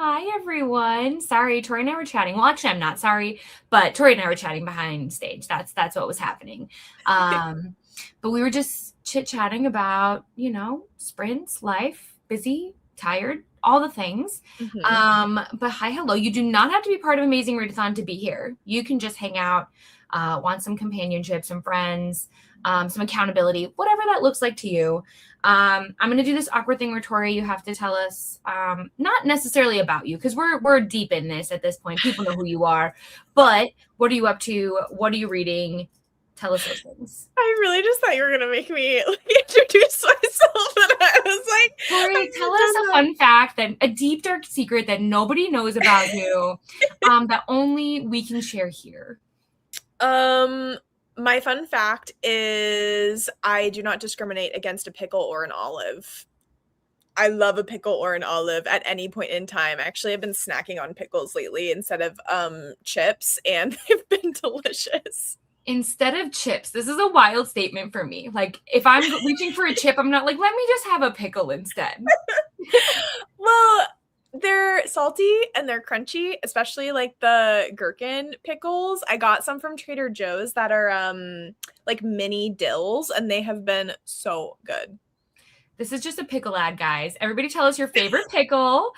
Hi, everyone. Sorry, Tori and I were chatting. Well, actually, I'm not sorry, but Tori and I were chatting behind stage. That's what was happening. But we were just chit-chatting about, sprints, life, busy, tired, all the things. Hmm. But hi, hello. You do not have to be part of Amazing Readathon to be here. You can just hang out, want some companionship, some friends, some accountability, whatever that looks like to you. I'm going to do this awkward thing where Tori, you have to tell us, not necessarily about you, because we're deep in this at this point. People know who you are, but what are you up to? What are you reading? Tell us those things. I really just thought you were gonna make me introduce myself, and I was like, Tori, tell us a fun fact, a deep dark secret that nobody knows about you, that only we can share here. My fun fact is I do not discriminate against a pickle or an olive. I love a pickle or an olive at any point in time. Actually, I've been snacking on pickles lately instead of chips, and they've been delicious. Instead of chips, this is a wild statement for me. Like, if I'm reaching for a chip, I'm not like, let me just have a pickle instead. Well, they're salty and they're crunchy, especially like the gherkin pickles. I got some from Trader Joe's that are like mini dills, and they have been so good. This is just a pickle ad, guys. Everybody tell us your favorite pickle.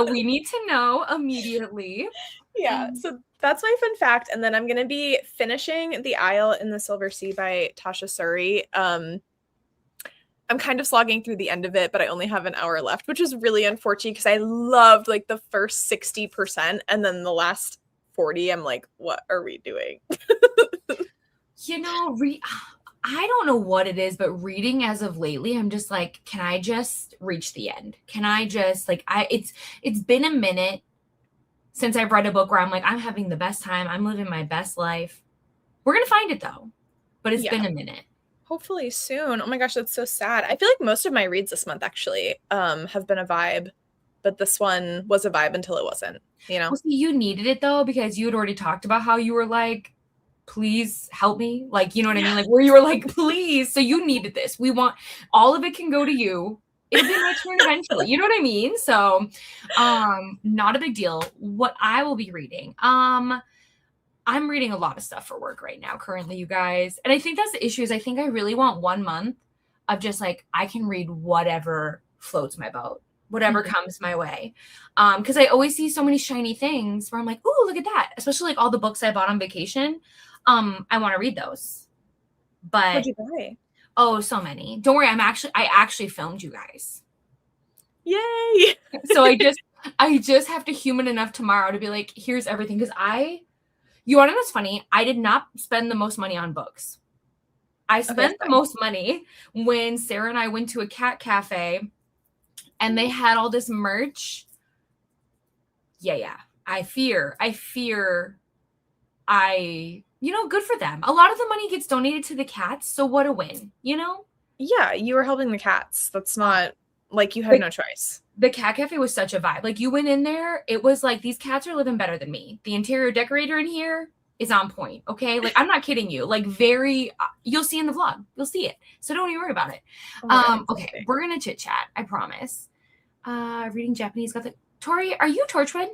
We need to know immediately. Yeah, so that's my fun fact. And then I'm going to be finishing The Isle in the Silver Sea by Tasha Suri. I'm kind of slogging through the end of it, but I only have an hour left, which is really unfortunate because I loved like the first 60%, and then the last 40, I'm like, what are we doing? I don't know what it is, but reading as of lately, I'm just like, can I just reach the end? Can I just it's been a minute since I've read a book where I'm like, I'm having the best time. I'm living my best life. We're going to find it though, but it's been a minute. Hopefully soon. Oh my gosh, that's so sad. I feel like most of my reads this month actually have been a vibe, but this one was a vibe until it wasn't, you know? Well, see, you needed it though, because you had already talked about how you were like, please help me. Like, you know what I mean? Like, where you were like, please. So you needed this. We want all of it can go to you. It'll be my turn eventually. You know what I mean? So, not a big deal. What I will be reading. I'm reading a lot of stuff for work right now, currently, you guys. And I think that's the issue is I think I really want 1 month of just like, I can read whatever floats my boat, whatever comes my way. Because I always see so many shiny things where I'm like, ooh, look at that. Especially like all the books I bought on vacation. I want to read those. But What'd you buy? oh, so many. Don't worry, I actually filmed you guys. Yay! So I just have to human enough tomorrow to be like, here's everything. Because you want to know what's funny? I did not spend the most money on books. I spent the most money when Sarah and I went to a cat cafe and they had all this merch. Yeah. I fear, good for them. A lot of the money gets donated to the cats. So what a win, you know? Yeah, you were helping the cats. That's not like you had no choice. The cat cafe was such a vibe. Like you went in there, it was like these cats are living better than me. The interior decorator in here is on point. Okay. Like I'm not kidding you. Like you'll see in the vlog. You'll see it. So don't even worry about it. Okay. We're going to chit chat. I promise. Reading Japanese. Tori, are you Torchwood?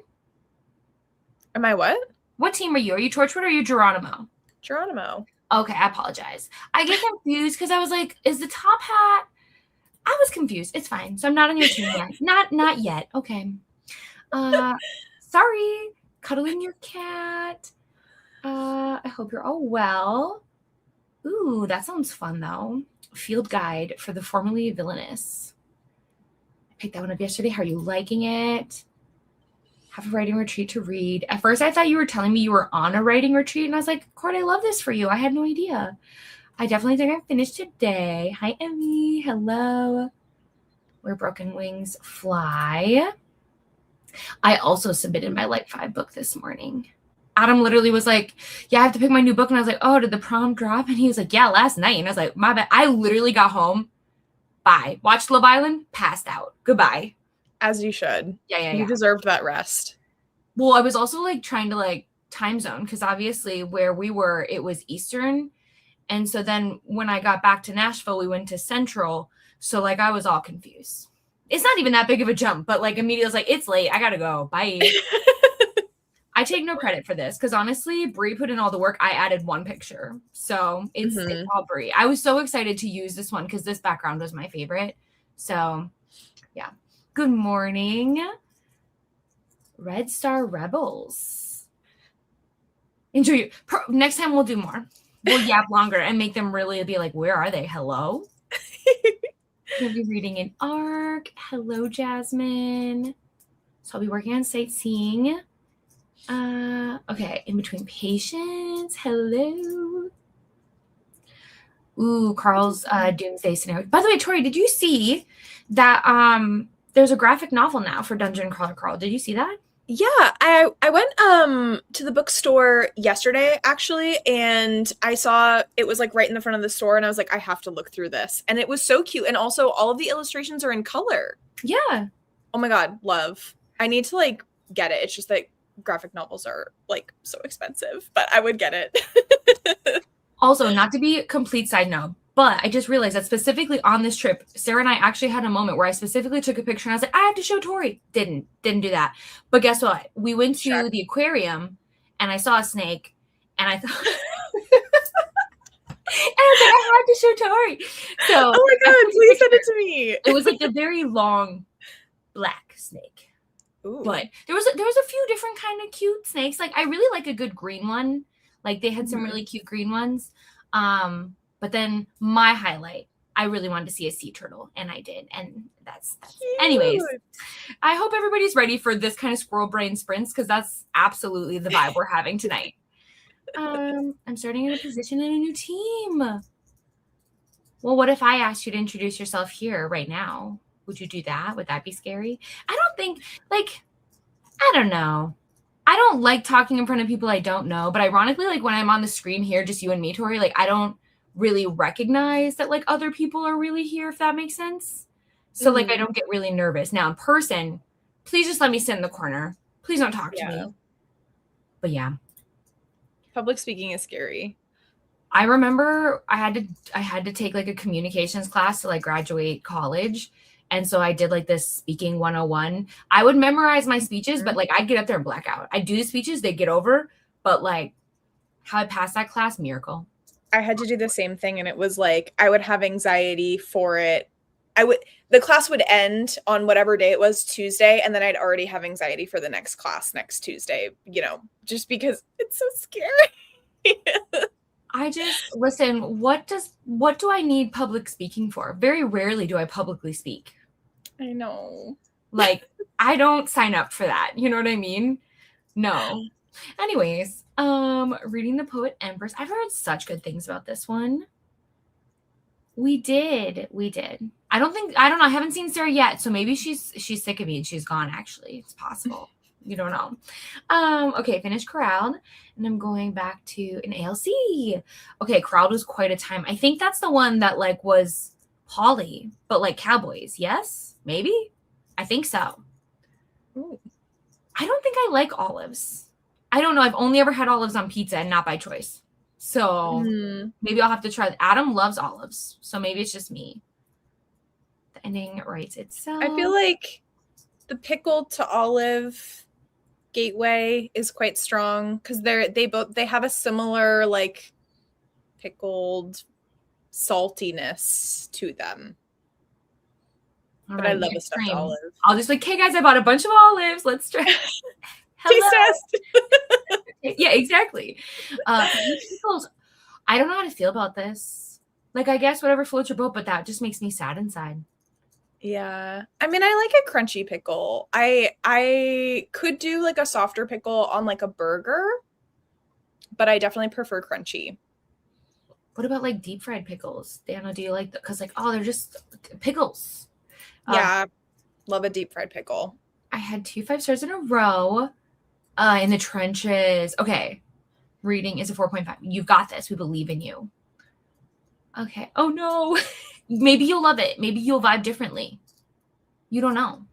Am I what? What team are you? Are you Torchwood or are you Geronimo? Geronimo. Okay. I apologize. I get confused because I was like, is the top hat? I was confused. It's fine. So I'm not on your team yet. Not yet. Okay. Sorry. Cuddling your cat. I hope you're all well. Ooh, that sounds fun though. Field guide for the formerly villainous. I picked that one up yesterday. How are you liking it? Have a writing retreat to read. At first, I thought you were telling me you were on a writing retreat, and I was like, Cord, I love this for you. I had no idea. I definitely think I finished today. Hi, Emmy. Hello. Where Broken Wings Fly. I also submitted my Light 5 book this morning. Adam literally was like, yeah, I have to pick my new book. And I was like, oh, did the prom drop? And he was like, yeah, last night. And I was like, my bad. I literally got home. Bye. Watched Love Island. Passed out. Goodbye. As you should. Yeah. You deserved that rest. Well, I was also like trying to like time zone because obviously where we were, it was Eastern. And so then when I got back to Nashville, we went to Central. So like I was all confused. it's not even that big of a jump, but like immediately I was like, it's late. I gotta go. Bye. I take no credit for this because honestly, Brie put in all the work. I added one picture. So it's all Brie. I was so excited to use this one because this background was my favorite. So yeah. Good morning, Red Star Rebels. Enjoy you. Next time we'll do more. We'll yap longer and make them really be like, where are they? Hello? We'll be reading an arc. Hello, Jasmine. So I'll be working on sightseeing. Okay, in between patients. Hello. Ooh, Carl's doomsday scenario. By the way, Tori, did you see that there's a graphic novel now for Dungeon Crawler Carl? Did you see that? Yeah, I went to the bookstore yesterday actually, and I saw it was like right in the front of the store, and I was like, I have to look through this. And it was so cute, and also all of the illustrations are in color. Yeah. Oh my god, love. I need to like get it. It's just that graphic novels are like so expensive, but I would get it. Also, not to be a complete side note, but I just realized that specifically on this trip, Sarah and I actually had a moment where I specifically took a picture and I was like, I have to show Tori. Didn't do that. But guess what? We went to the aquarium and I saw a snake and I thought and I was like, I had to show Tori. So oh my god, please send it to me. It was like a very long black snake. Ooh. But there was a few different kind of cute snakes. Like I really like a good green one. Like they had some really cute green ones. But then my highlight, I really wanted to see a sea turtle, and I did. And that's anyways. I hope everybody's ready for this kind of squirrel brain sprints because that's absolutely the vibe we're having tonight. I'm starting in a position in a new team. Well, what if I asked you to introduce yourself here right now? Would you do that? Would that be scary? I don't think, like, I don't know. I don't like talking in front of people I don't know, but ironically, like when I'm on the screen here, just you and me, Tori, like I don't really recognize that like other people are really here, if that makes sense. So like I don't get really nervous. Now in person, please just let me sit in the corner. Please don't talk to me. But yeah. Public speaking is scary. I remember I had to take like a communications class to like graduate college. And so I did like this speaking 101. I would memorize my speeches, but like I'd get up there and black out. I'd do the speeches, they'd get over, but like how I passed that class, miracle. I had to do the same thing, and it was like I would have anxiety for it. The class would end on whatever day it was, Tuesday, and then I'd already have anxiety for the next class next Tuesday, you know, just because it's so scary. I just listen, what do I need public speaking for? Very rarely do I publicly speak. I know. Like, I don't sign up for that. You know what I mean? No. Anyways, reading The Poet Empress. I've heard such good things about this one. We did. I don't know. I haven't seen Sarah yet, so maybe she's sick of me and she's gone, actually. It's possible. You don't know. Okay, finished Corralled, and I'm going back to an ALC. Okay, Corralled was quite a time. I think that's the one that like was Polly, but like cowboys. Yes, maybe. I think so. Ooh. I don't think I like olives. I don't know. I've only ever had olives on pizza and not by choice. So maybe I'll have to try. Adam loves olives, so maybe it's just me. The ending writes itself. I feel like the pickled to olive gateway is quite strong because they have a similar like pickled saltiness to them. All but right, I love a stuffed olive. I'll just like, hey guys, I bought a bunch of olives. Let's try. Taste test. Yeah, exactly. Pickles. I don't know how to feel about this. Like, I guess whatever floats your boat, but that just makes me sad inside. Yeah. I mean, I like a crunchy pickle. I could do like a softer pickle on like a burger, but I definitely prefer crunchy. What about like deep fried pickles? Dana, do you like that? Because like, oh, they're just pickles. Yeah. Love a deep fried pickle. I had 2 5-stars in a row in the trenches. Okay. Reading is a 4.5. You've got this. We believe in you. Okay. Oh no. Maybe you'll love it. Maybe you'll vibe differently. You don't know.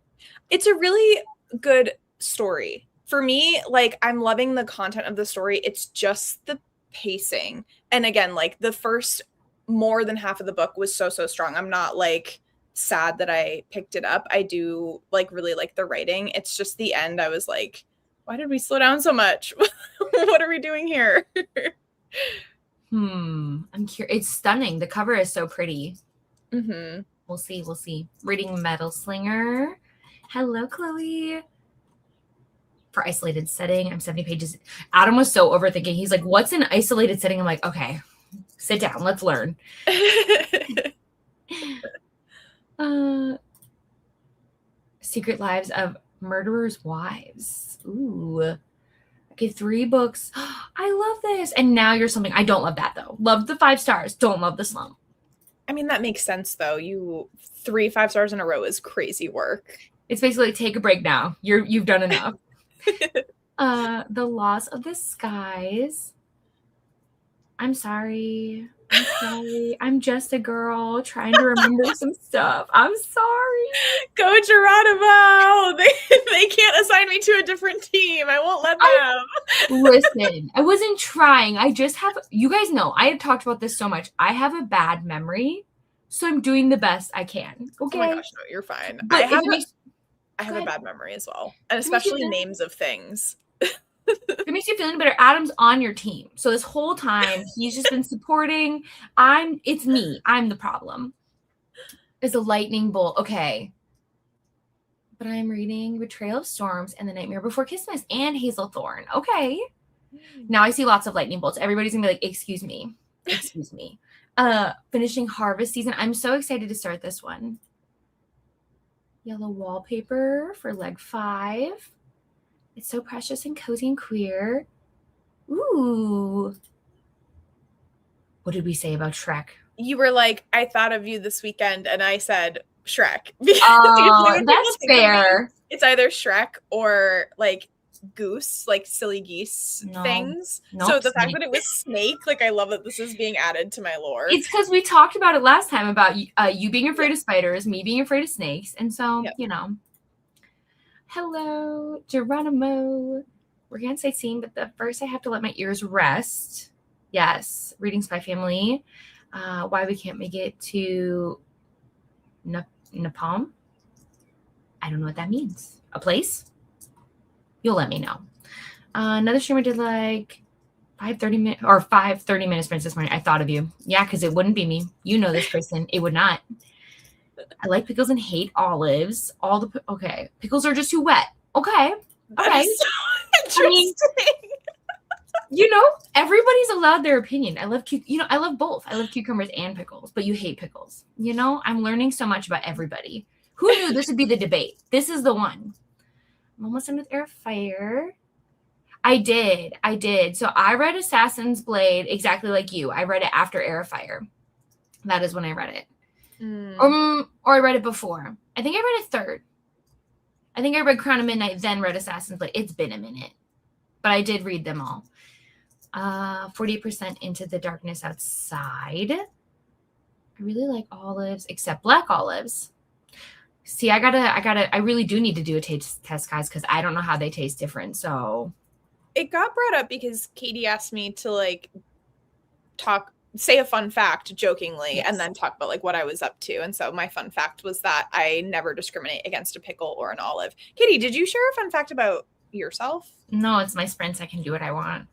It's a really good story. For me, like I'm loving the content of the story. It's just the pacing. And again, like the first more than half of the book was so strong. I'm not like sad that I picked it up. I do like really like the writing. It's just the end. I was like, why did we slow down so much? What are we doing here? I'm curious. It's stunning. The cover is so pretty. Mm-hmm. We'll see. We'll see. Reading Metal Slinger. Hello, Chloe. For isolated setting, I'm 70 pages. Adam was so overthinking. He's like, what's an isolated setting? I'm like, okay, sit down. Let's learn. Secret Lives of Murderers' Wives. Ooh. Okay, 3 books. I love this. And now you're something. I don't love that, though. Love the 5 stars. Don't love the slump. I mean, that makes sense, though. 3 5 stars in a row is crazy work. It's basically take a break now. You've done enough. The Loss of the Skies. I'm sorry. I'm just a girl trying to remember some stuff. I'm sorry. Go Geronimo. They can't assign me to a different team. I won't let them. Listen, I wasn't trying. I just have, you guys know, I have talked about this so much. I have a bad memory, so I'm doing the best I can. Okay. Oh my gosh, no, you're fine. But I have a bad memory as well, and especially names of things. If it makes you feel any better, Adam's on your team. So this whole time, he's just been supporting. It's me. I'm the problem. It's a lightning bolt. Okay. But I'm reading Betrayal of Storms and The Nightmare Before Christmas and Hazelthorn. Okay. Now I see lots of lightning bolts. Everybody's going to be like, excuse me. Excuse me. Finishing Harvest Season. I'm so excited to start this one. Yellow Wallpaper for leg 5. It's so precious and cozy and queer. Ooh. What did we say about Shrek? You were like, I thought of you this weekend, and I said Shrek. That's fair. It's either Shrek or like goose, like silly geese things. So the fact that it was snake, like I love that this is being added to my lore. It's because we talked about it last time about you being afraid of spiders, me being afraid of snakes. And so, you know. Hello, Geronimo. We're going to sightseeing, but first I have to let my ears rest. Yes, reading Spy Family. Why we can't make it to Napalm. I don't know what that means. A place? You'll let me know. Another streamer did like 5:30 minutes this morning. I thought of you. Yeah, because it wouldn't be me. You know this person. It would not. I like pickles and hate olives. Okay. Pickles are just too wet. Okay. That is so interesting. You know, everybody's allowed their opinion. I love both. I love cucumbers and pickles, but you hate pickles. You know, I'm learning so much about everybody. Who knew this would be the debate? This is the one. I'm almost done with Air Fire. I did. So I read Assassin's Blade exactly like you. I read it after Air Fire. That is when I read it. Or I read it before. I think I read it third. I think I read Crown of Midnight, then read Assassin's Blade. It's been a minute. But I did read them all. 48% Into the Darkness Outside. I really like olives, except black olives. See, I really do need to do a taste test, guys, because I don't know how they taste different. So it got brought up because Katie asked me to like say a fun fact jokingly, yes, and then talk about like what I was up to. And so my fun fact was that I never discriminate against a pickle or an olive. Katie, did you share a fun fact about yourself? No, it's my sprints. I can do what I want.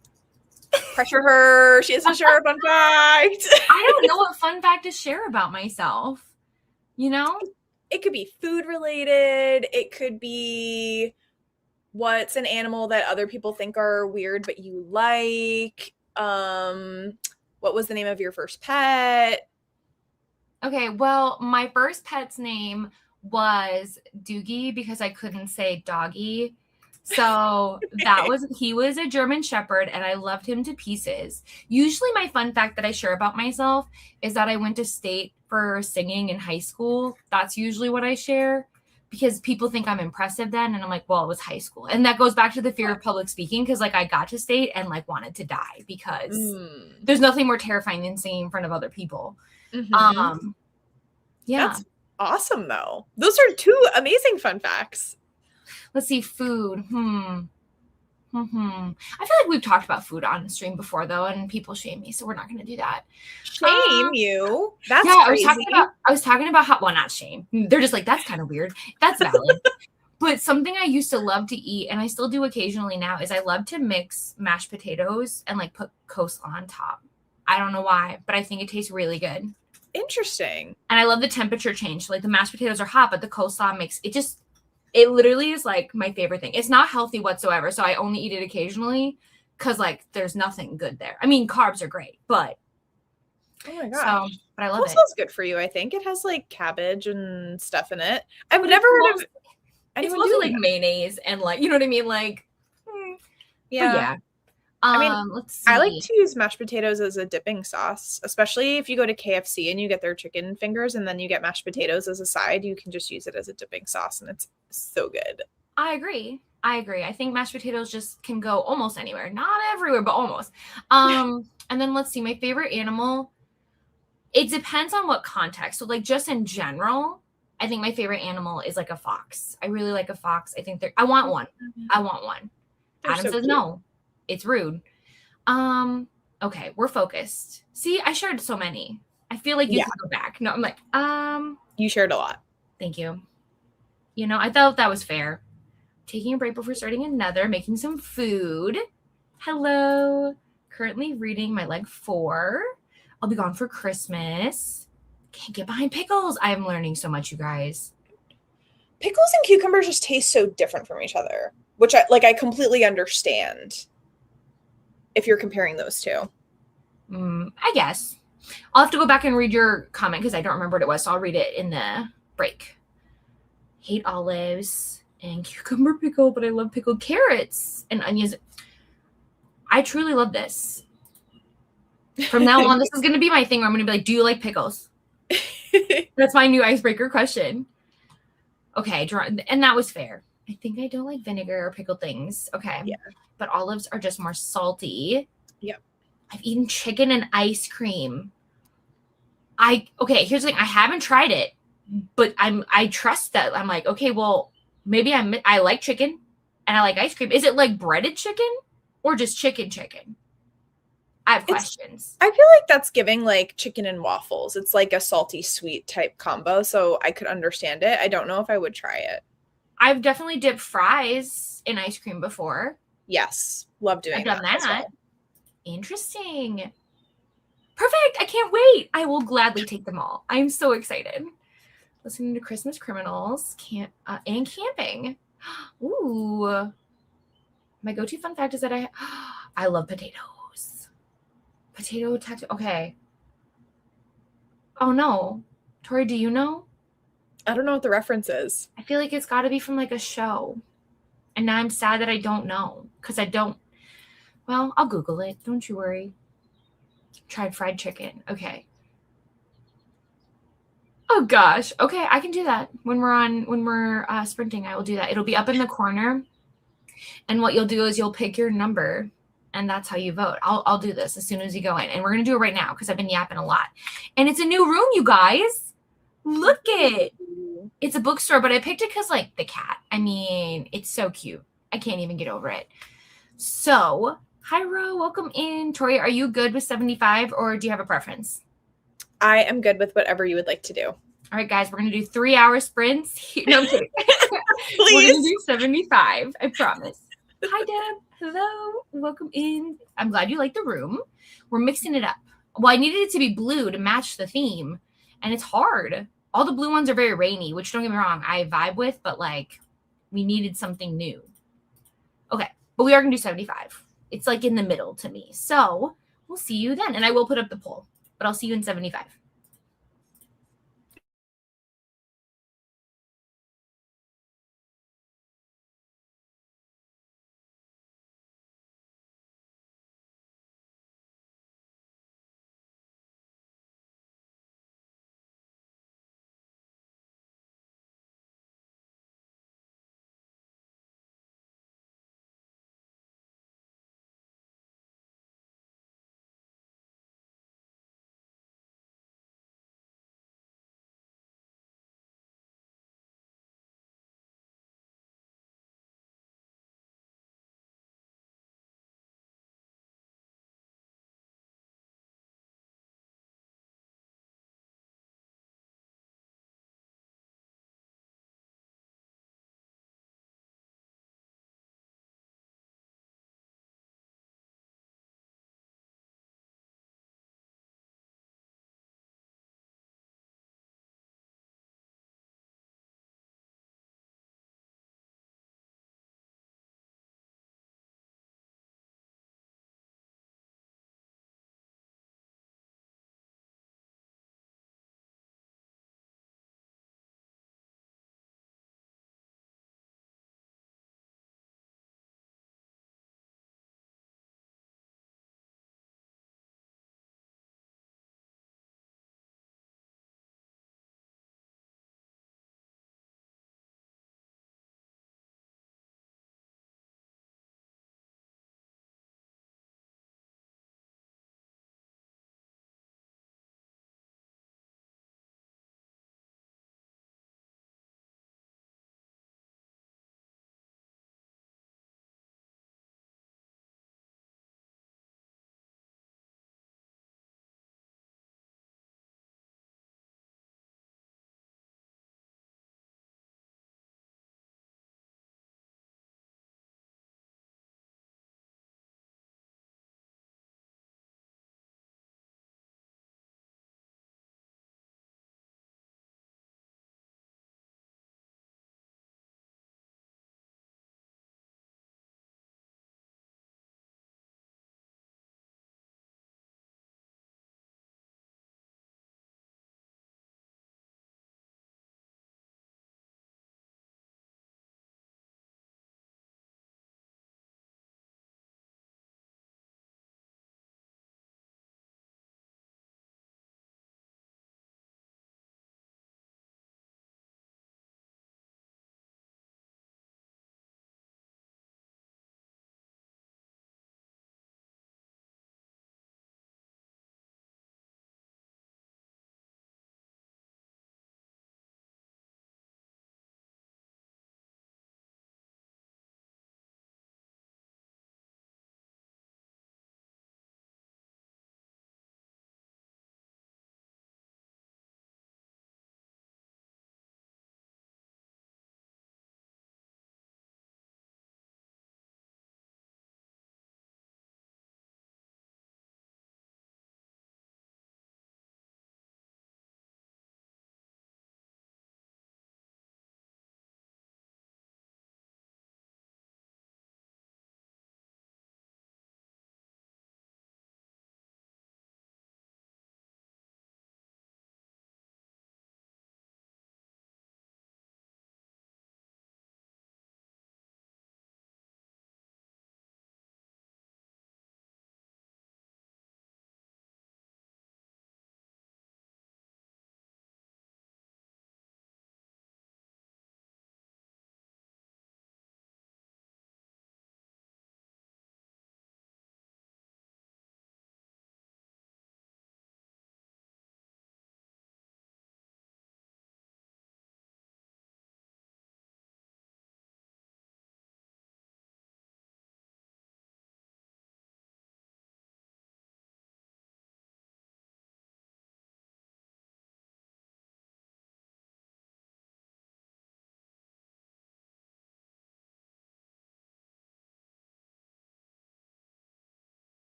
Pressure her. She doesn't share a fun fact. I don't know what fun fact to share about myself. You know? It could be food related. It could be what's an animal that other people think are weird but you like. What was the name of your first pet? Okay, well, my first pet's name was Doogie because I couldn't say doggy. So he was a German Shepherd and I loved him to pieces. Usually my fun fact that I share about myself is that I went to state for singing in high school. That's usually what I share because people think I'm impressive then. And I'm like, well, it was high school. And that goes back to the fear of public speaking because like I got to state and like wanted to die because there's nothing more terrifying than singing in front of other people. Mm-hmm. Yeah. That's awesome though. Those are 2 amazing fun facts. Let's see, food. I feel like we've talked about food on the stream before though, and people shame me, so we're not going to do that. Shame you. That's Yeah, crazy. I was talking about how, well, not shame. They're just like, that's kind of weird. That's valid. But something I used to love to eat, and I still do occasionally now, is I love to mix mashed potatoes and like put coleslaw on top. I don't know why, but I think it tastes really good. Interesting. And I love the temperature change. So, like the mashed potatoes are hot, but the coleslaw makes it just, it literally is like my favorite thing. It's not healthy whatsoever. So I only eat it occasionally because like there's nothing good there. I mean, carbs are great, but Oh my so, gosh. but I love it. Coleslaw's good for you, I think. It has like cabbage and stuff in it. I've But never heard of it's anyone mostly doing like that. mayonnaise and like, you know what I mean? Like, but Yeah. yeah. I mean, Let's I like see. to use mashed potatoes as a dipping sauce, especially if you go to KFC and you get their chicken fingers and then you get mashed potatoes as a side. You can just use it as a dipping sauce and it's so good. I agree. I agree. I think mashed potatoes just can go almost anywhere. Not everywhere, but almost. And then let's see, my favorite animal. It depends on what context. So, like, just in general, I think my favorite animal is like a fox. I really like a fox. I think I want one. I want one. They're Adam so says cute. no. It's rude. Okay, we're focused. See, I shared so many. I feel like you Yeah, could go back. No, I'm like, you shared a lot. thank you. You know, I thought that was fair. Taking a break before starting another, making some food. Hello. Currently reading my leg 4. I'll be gone for Christmas. Can't get behind pickles. I am learning so much, you guys. Pickles and cucumbers just taste so different from each other, which I completely understand if you're comparing those two. I guess. I'll have to go back and read your comment because I don't remember what it was. So I'll read it in the break. Hate olives and cucumber pickle, but I love pickled carrots and onions. I truly love this. From now on, this is going to be my thing where I'm going to be like, do you like pickles? That's my new icebreaker question. Okay, and that was fair. I think I don't like vinegar or pickled things. Okay. Yeah. But olives are just more salty. Yep. I've eaten chicken and ice cream. Okay, here's the thing. I haven't tried it, but I trust that. I'm like, okay, well, maybe I like chicken and I like ice cream. Is it like breaded chicken or just chicken? I have It's questions. I feel like that's giving like chicken and waffles. It's like a salty sweet type combo, so I could understand it. I don't know if I would try it. I've definitely dipped fries in ice cream before. Yes, love I've doing done that as that. well. Interesting. Perfect. I can't wait. I will gladly take them all. I'm so excited. Listening to Christmas Criminals and camping. Ooh. My go-to fun fact is that I love potatoes. Potato taco. Okay. Oh no. Tori, do you know? I don't know what the reference is. I feel like it's got to be from like a show. And now I'm sad that I don't know because I don't. Well, I'll Google it. Don't you worry. Tried fried chicken. Okay. Oh gosh. Okay, I can do that when we're sprinting. I will do that. It'll be up in the corner, and what you'll do is you'll pick your number, and that's how you vote. I'll do this as soon as you go in, and we're gonna do it right now because I've been yapping a lot, and it's a new room, you guys. Look it. It's a bookstore, but I picked it because like the cat. I mean, it's so cute. I can't even get over it. So, hi Ro, welcome in. Tori, are you good with 75 or do you have a preference? I am good with whatever you would like to do. All right, guys, we're going to do 3-hour sprints. No, I'm kidding. We're going to Please. do 75. I promise. Hi, Deb. Hello. Welcome in. I'm glad you like the room. We're mixing it up. Well, I needed it to be blue to match the theme, and it's hard. All the blue ones are very rainy, which don't get me wrong, I vibe with, but like we needed something new. Okay, but we are going to do 75. It's like in the middle to me. So we'll see you then. And I will put up the poll, but I'll see you in 75.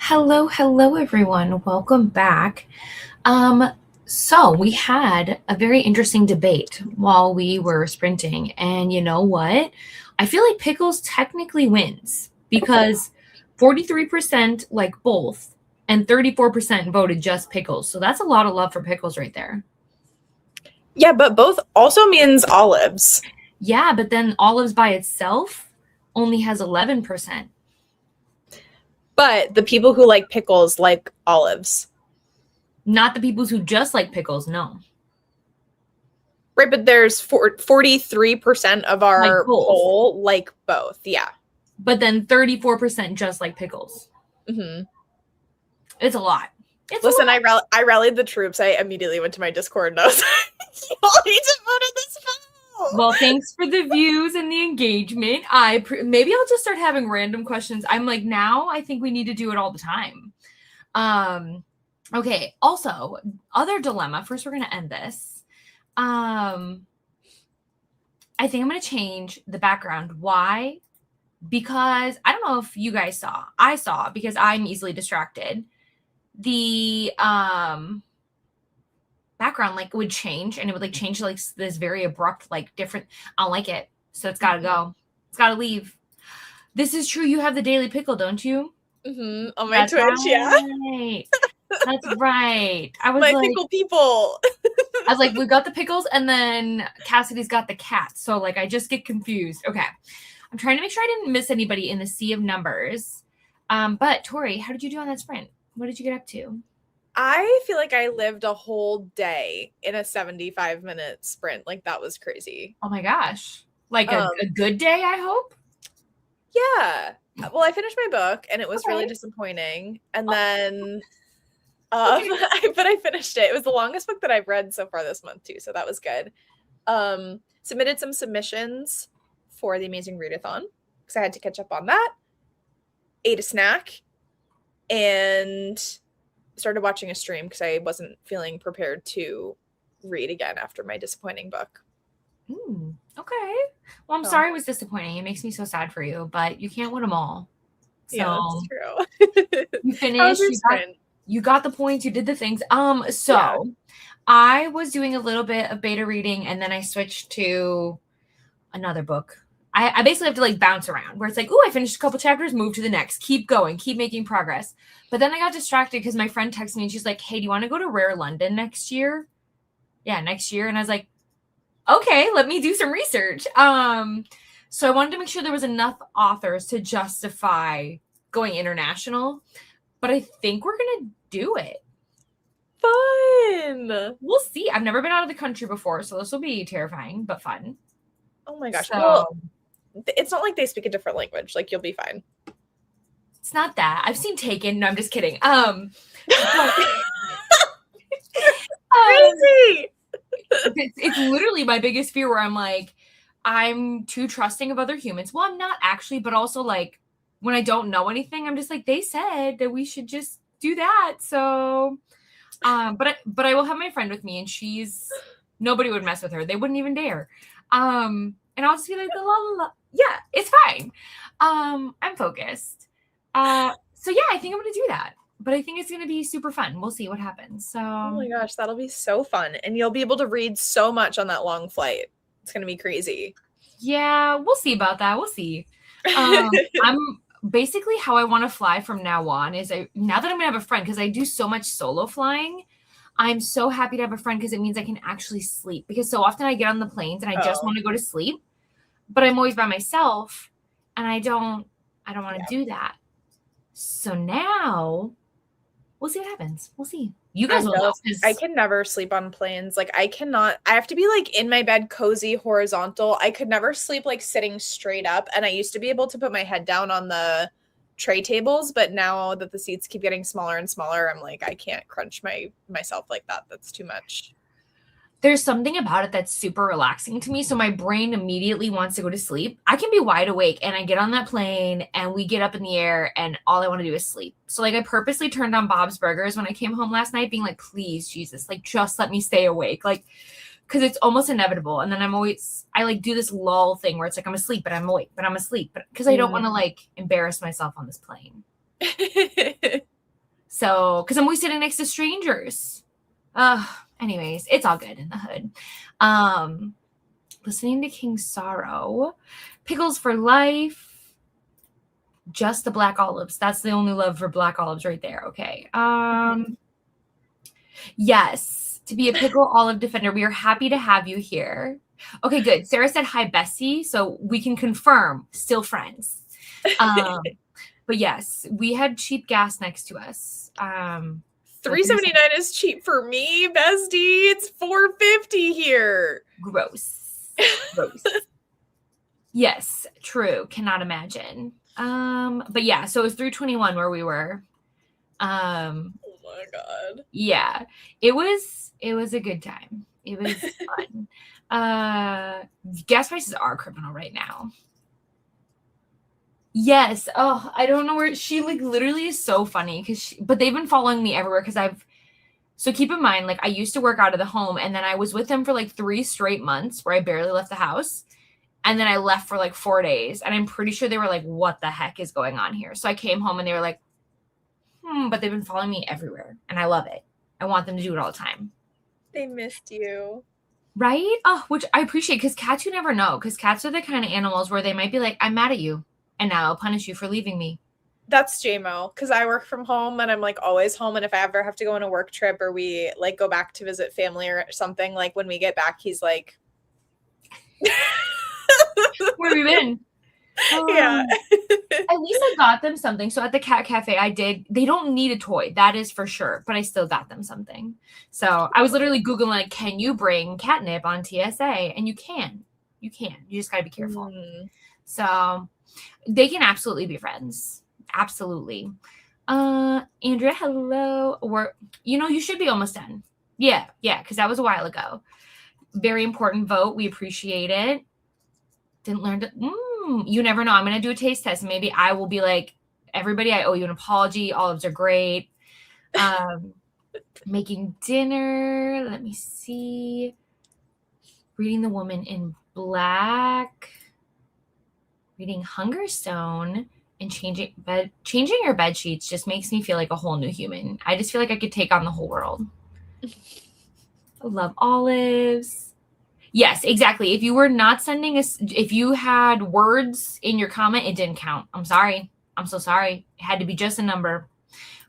Hello, everyone. Welcome back. So we had a very interesting debate while we were sprinting, and you know what? I feel like pickles technically wins because 43% like both, and 34% voted just pickles. So that's a lot of love for pickles right there. Yeah, but both also means olives. Yeah, but then olives by itself only has 11%. But the people who like pickles like olives. Not the people who just like pickles, no. Right, but there's 43% of Like our both. poll like both. Yeah. But then 34% just like pickles. Mm-hmm. It's a lot. It's a Listen, lot. I rallied the troops. I immediately went to my Discord and I was like, y'all need to vote in this poll. Well, thanks for the views and the engagement. Maybe I'll just start having random questions. I'm like, now I think we need to do it all the time. Okay. Also, other dilemma. First, we're gonna end this. I think I'm gonna change the background. Why? Because I don't know if you guys saw. I saw because I'm easily distracted. The background like would change and it would like change to like this very abrupt like different. I don't like it, so it's got to go. It's got to leave. This is true. You have the Daily Pickle, don't you? Mm-hmm. On my That's Twitch, yeah. right. That's right. My pickle people. I was like, we've got the pickles, and then Cassidy's got the cat. So like, I just get confused. Okay, I'm trying to make sure I didn't miss anybody in the sea of numbers. But Tori, how did you do on that sprint? What did you get up to? I feel like I lived a whole day in a 75-minute sprint. Like that was crazy. Oh my gosh. Like a good day, I hope? Yeah. Well, I finished my book and it was really Okay. disappointing. And then but I finished it. It was the longest book that I've read so far this month too, so that was good. Submitted some submissions for the Amazing Readathon because I had to catch up on that. Ate a snack and started watching a stream because I wasn't feeling prepared to read again after my disappointing book. Okay. Well, I'm sorry it was disappointing. It makes me so sad for you, but you can't win them all. So yeah, that's true. You finished. You got the points. You did the things. I was doing a little bit of beta reading, and then I switched to another book. I basically have to like bounce around where it's like, oh, I finished a couple chapters, move to the next, keep going, keep making progress. But then I got distracted because my friend texted me and she's like, hey, do you want to go to Rare London next year? Yeah, next year. And I was like, okay, let me do some research. So I wanted to make sure there was enough authors to justify going international, but I think we're gonna do it. Fun. We'll see. I've never been out of the country before, so this will be terrifying but fun. Oh my gosh. So, well, it's not like they speak a different language. Like you'll be fine. It's not that. I've seen Taken. No, I'm just kidding. Crazy. It's literally my biggest fear where I'm like, I'm too trusting of other humans. Well, I'm not actually, but also like when I don't know anything, I'm just like, they said that we should just do that. So, but I will have my friend with me, and nobody would mess with her. They wouldn't even dare. And I'll just be like, la, la, la. Yeah, it's fine. I'm focused. So yeah, I think I'm going to do that. But I think it's going to be super fun. We'll see what happens. So, oh my gosh, that'll be so fun. And you'll be able to read so much on that long flight. It's going to be crazy. Yeah, we'll see about that. We'll see. I'm basically how I want to fly from now on is now that I'm going to have a friend, because I do so much solo flying, I'm so happy to have a friend because it means I can actually sleep. Because so often I get on the planes and I just want to go to sleep, but I'm always by myself and I don't want to do that. So now we'll see what happens. We'll see. You guys will know. I can never sleep on planes. Like I have to be like in my bed, cozy, horizontal. I could never sleep like sitting straight up. And I used to be able to put my head down on the tray tables, but now that the seats keep getting smaller and smaller, I'm like, I can't crunch myself like that. That's too much. There's something about it that's super relaxing to me. So my brain immediately wants to go to sleep. I can be wide awake and I get on that plane and we get up in the air and all I want to do is sleep. So like I purposely turned on Bob's Burgers when I came home last night being like, please, Jesus, like just let me stay awake. Like, because it's almost inevitable. And then I like do this lull thing where it's like I'm asleep, but I'm awake, but I'm asleep. But because I don't want to like embarrass myself on this plane. So, because I'm always sitting next to strangers. Anyways, it's all good in the hood. Listening to King Sorrow. Pickles for Life. Just the black olives. That's the only love for black olives right there. Okay. Yes. To be a pickle olive defender, we are happy to have you here. Okay, good. Sarah said hi, Bessie. So we can confirm, still friends. But yes, we had cheap gas next to us. $3.79 is cheap for me, bestie. It's $4.50 here. Gross. Yes, true. Cannot imagine. But yeah, so it was 321 where we were. Oh my God. Yeah. It was a good time. It was fun. Gas prices are criminal right now. Yes. Oh, I don't know where she like literally is so funny but they've been following me everywhere so keep in mind, like I used to work out of the home and then I was with them for like 3 straight months where I barely left the house. And then I left for like 4 days and I'm pretty sure they were like, what the heck is going on here? So I came home and they were like, but they've been following me everywhere and I love it. I want them to do it all the time. They missed you. Right? Oh, which I appreciate because cats, you never know. Because cats are the kind of animals where they might be like, I'm mad at you. And now I'll punish you for leaving me. That's JMO, because I work from home and I'm like always home. And if I ever have to go on a work trip or we like go back to visit family or something, like when we get back, he's like, where have you been? Yeah. At least I got them something. So at the cat cafe, they don't need a toy. That is for sure. But I still got them something. So I was literally Googling, like, can you bring catnip on TSA? And you can. You can. You just got to be careful. So they can absolutely be friends. Absolutely. Andrea, hello. You should be almost done. Yeah, because that was a while ago. Very important vote. We appreciate it. Didn't learn to... you never know. I'm going to do a taste test. Maybe I will be like, everybody, I owe you an apology. Olives are great. Making dinner. Let me see. Reading The Woman in Black. Reading Hungerstone. And changing your bed sheets just makes me feel like a whole new human. I just feel like I could take on the whole world. I love olives. Yes, exactly. If you were not sending us, if you had words in your comment, it didn't count. I'm sorry. I'm so sorry. It had to be just a number.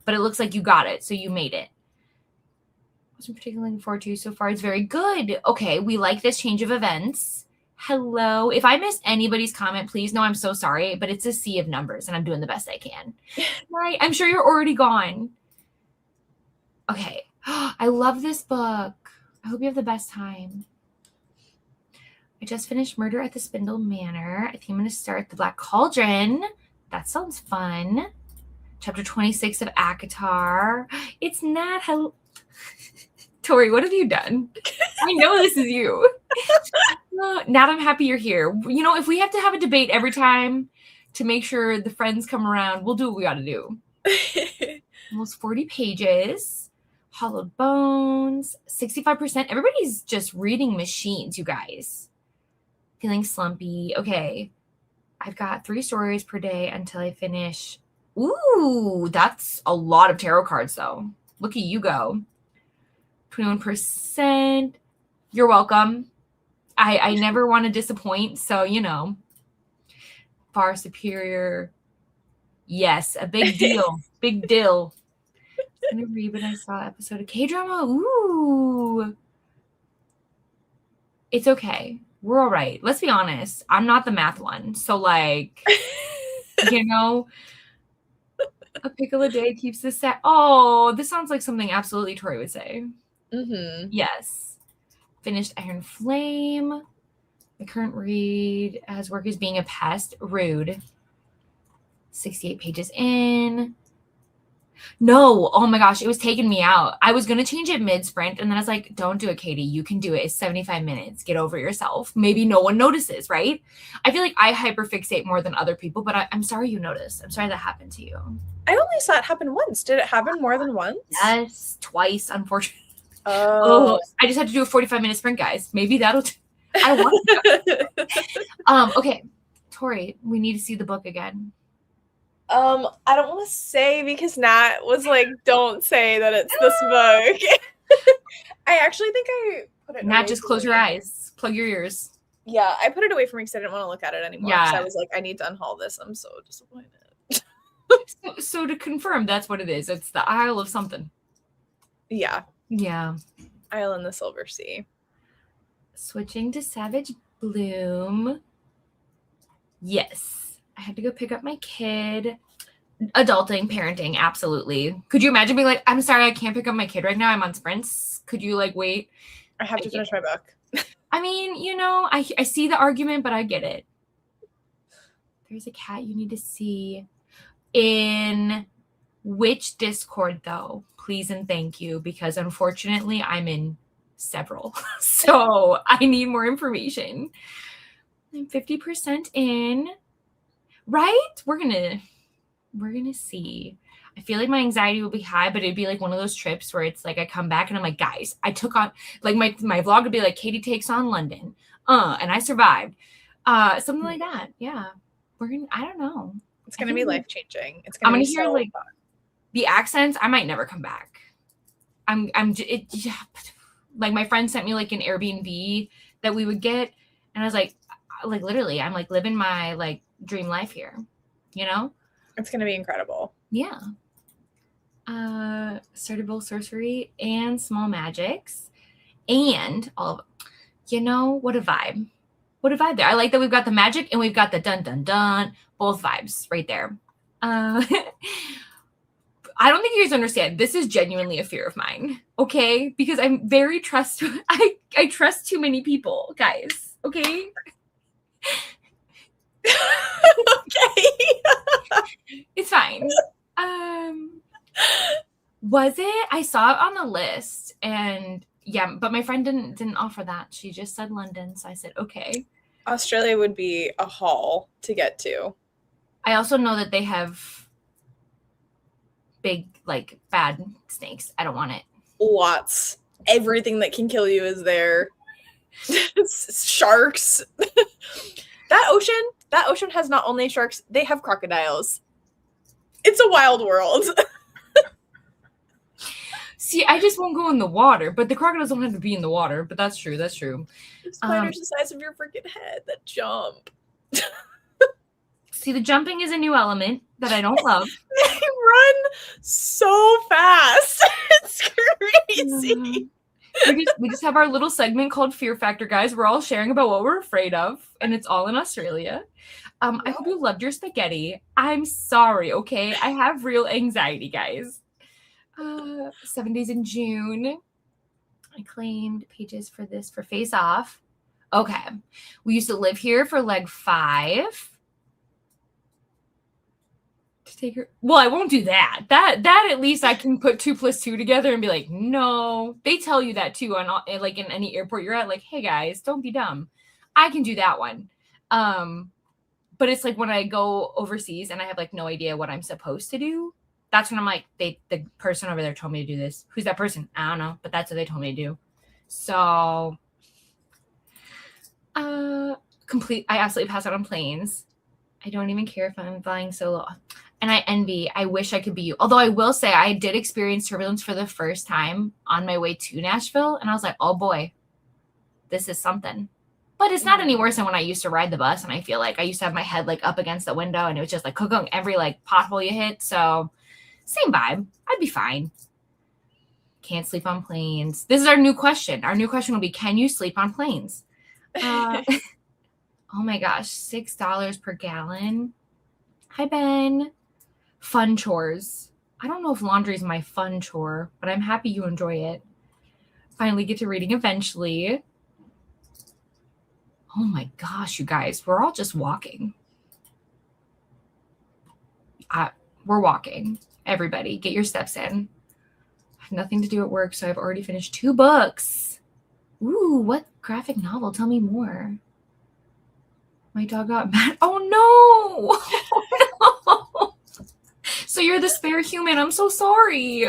But it looks like you got it. So you made it. Wasn't particularly looking forward to so far. It's very good. Okay, we like this change of events. Hello. If I missed anybody's comment, please know I'm so sorry, but it's a sea of numbers and I'm doing the best I can. Right? I'm sure you're already gone. Okay. I love this book. I hope you have the best time. I just finished Murder at the Spindle Manor. I think I'm going to start The Black Cauldron. That sounds fun. Chapter 26 of ACOTAR. It's Nat. Hello. Tori, what have you done? I know this is you. Nat, I'm happy you're here. If we have to have a debate every time to make sure the friends come around, we'll do what we got to do. Almost 40 pages. Hollowed Bones. 65%. Everybody's just reading machines, you guys. Feeling slumpy. Okay. I've got 3 stories per day until I finish. Ooh, that's a lot of tarot cards, though. Look at you go. 21%. You're welcome. I never want to disappoint, so far superior. Yes, a big deal. Big deal. I'm gonna read, but I saw an episode of K-drama. Ooh. It's okay. We're all right. Let's be honest. I'm not the math one. So a pickle a day keeps the set. Oh, this sounds like something absolutely Tori would say. Mm-hmm. Yes. Finished Iron Flame. The current read as work as being a pest. Rude. 68 pages in. No. Oh my gosh. It was taking me out. I was going to change it mid-sprint. And then I was like, don't do it, Katie. You can do it. It's 75 minutes. Get over yourself. Maybe no one notices, right? I feel like I hyperfixate more than other people, but I'm sorry you noticed. I'm sorry that happened to you. I only saw it happen once. Did it happen more than once? Yes. Twice, unfortunately. Oh, I just had to do a 45-minute sprint, guys. Maybe that'll... I want to. Okay. Tori, we need to see the book again. I don't want to say because Nat was like, don't say that it's this book. I actually think I put it Nat, away just from close your me. eyes. Plug your ears. Yeah, I put it away from me because I didn't want to look at it anymore. Because I Yeah. was like, I need to unhaul this. I'm so disappointed. So to confirm, that's what it is. It's the Isle of something. Yeah. Yeah. Isle in the Silver Sea. Switching to Savage Bloom. Yes. I had to go pick up my kid. Adulting, parenting, absolutely. Could you imagine being like, I'm sorry, I can't pick up my kid right now. I'm on sprints. Could you like wait? I have to finish my book. I mean, you know, I see the argument, but I get it. There's a cat you need to see. In which Discord, though? Please and thank you, because unfortunately, I'm in several. So I need more information. I'm 50% in. Right? We're gonna see. I feel like my anxiety will be high, but it'd be like one of those trips where it's like I come back and I'm like, guys, I took on, like my vlog would be like Katie takes on London. And I survived. Something like that. Yeah. I don't know. It's gonna be life changing. It's I'm gonna gonna be hear so like fun. the accents. I might never come back. Yeah. Like my friend sent me like an Airbnb that we would get, and I was like literally, I'm like living my like dream life here, you know? It's gonna be incredible. Yeah. Started both sorcery and small magics, and all of, you know, what a vibe. What a vibe there. I like that we've got the magic and we've got the dun dun dun, both vibes right there. I don't think you guys understand. This is genuinely a fear of mine, okay? Because I'm very I trust too many people, guys, okay? Okay. It's fine. Was it? I saw it on the list, and yeah, but my friend didn't offer that. She just said London, so I said okay. Australia would be a haul to get to. I also know that they have big, like, bad snakes. I don't want it. Lots. Everything that can kill you is there. Sharks. That ocean has not only sharks, they have crocodiles. It's a wild world. See, I just won't go in the water, but the crocodiles don't have to be in the water, but that's true. That's true. Spiders the size of your freaking head that jump. See, the jumping is a new element that I don't love. They run so fast. It's crazy. We just have our little segment called Fear Factor, guys. We're all sharing about what we're afraid of, and it's all in Australia. I hope you loved your spaghetti. I'm sorry, okay? I have real anxiety, guys. 7 days in June. I claimed pages for this for Face Off. Okay. We used to live here for leg 5. To take her. Well, I won't do that. That at least I can put 2 + 2 together and be like, no. They tell you that too on like in any airport you're at. Like, hey guys, don't be dumb. I can do that one. But it's like when I go overseas and I have like no idea what I'm supposed to do. That's when I'm like, the person over there told me to do this. Who's that person? I don't know, but that's what they told me to do. So, I absolutely pass out on planes. I don't even care if I'm flying solo. And I wish I could be you. Although I will say I did experience turbulence for the first time on my way to Nashville. And I was like, oh boy, this is something. But it's not any worse than when I used to ride the bus. And I feel like I used to have my head like up against the window and it was just like cooking every like pothole you hit. So same vibe. I'd be fine. Can't sleep on planes. This is our new question. Our new question will be, can you sleep on planes? Oh my gosh, $6 per gallon. Hi, Ben. Fun chores. I don't know if laundry is my fun chore, but I'm happy you enjoy it. Finally get to reading eventually. Oh my gosh, you guys, we're all just walking. We're walking. Everybody, get your steps in. I have nothing to do at work, so I've already finished 2 books. Ooh, what graphic novel? Tell me more. My dog got mad. Oh no! Oh, no! So you're the spare human. I'm so sorry.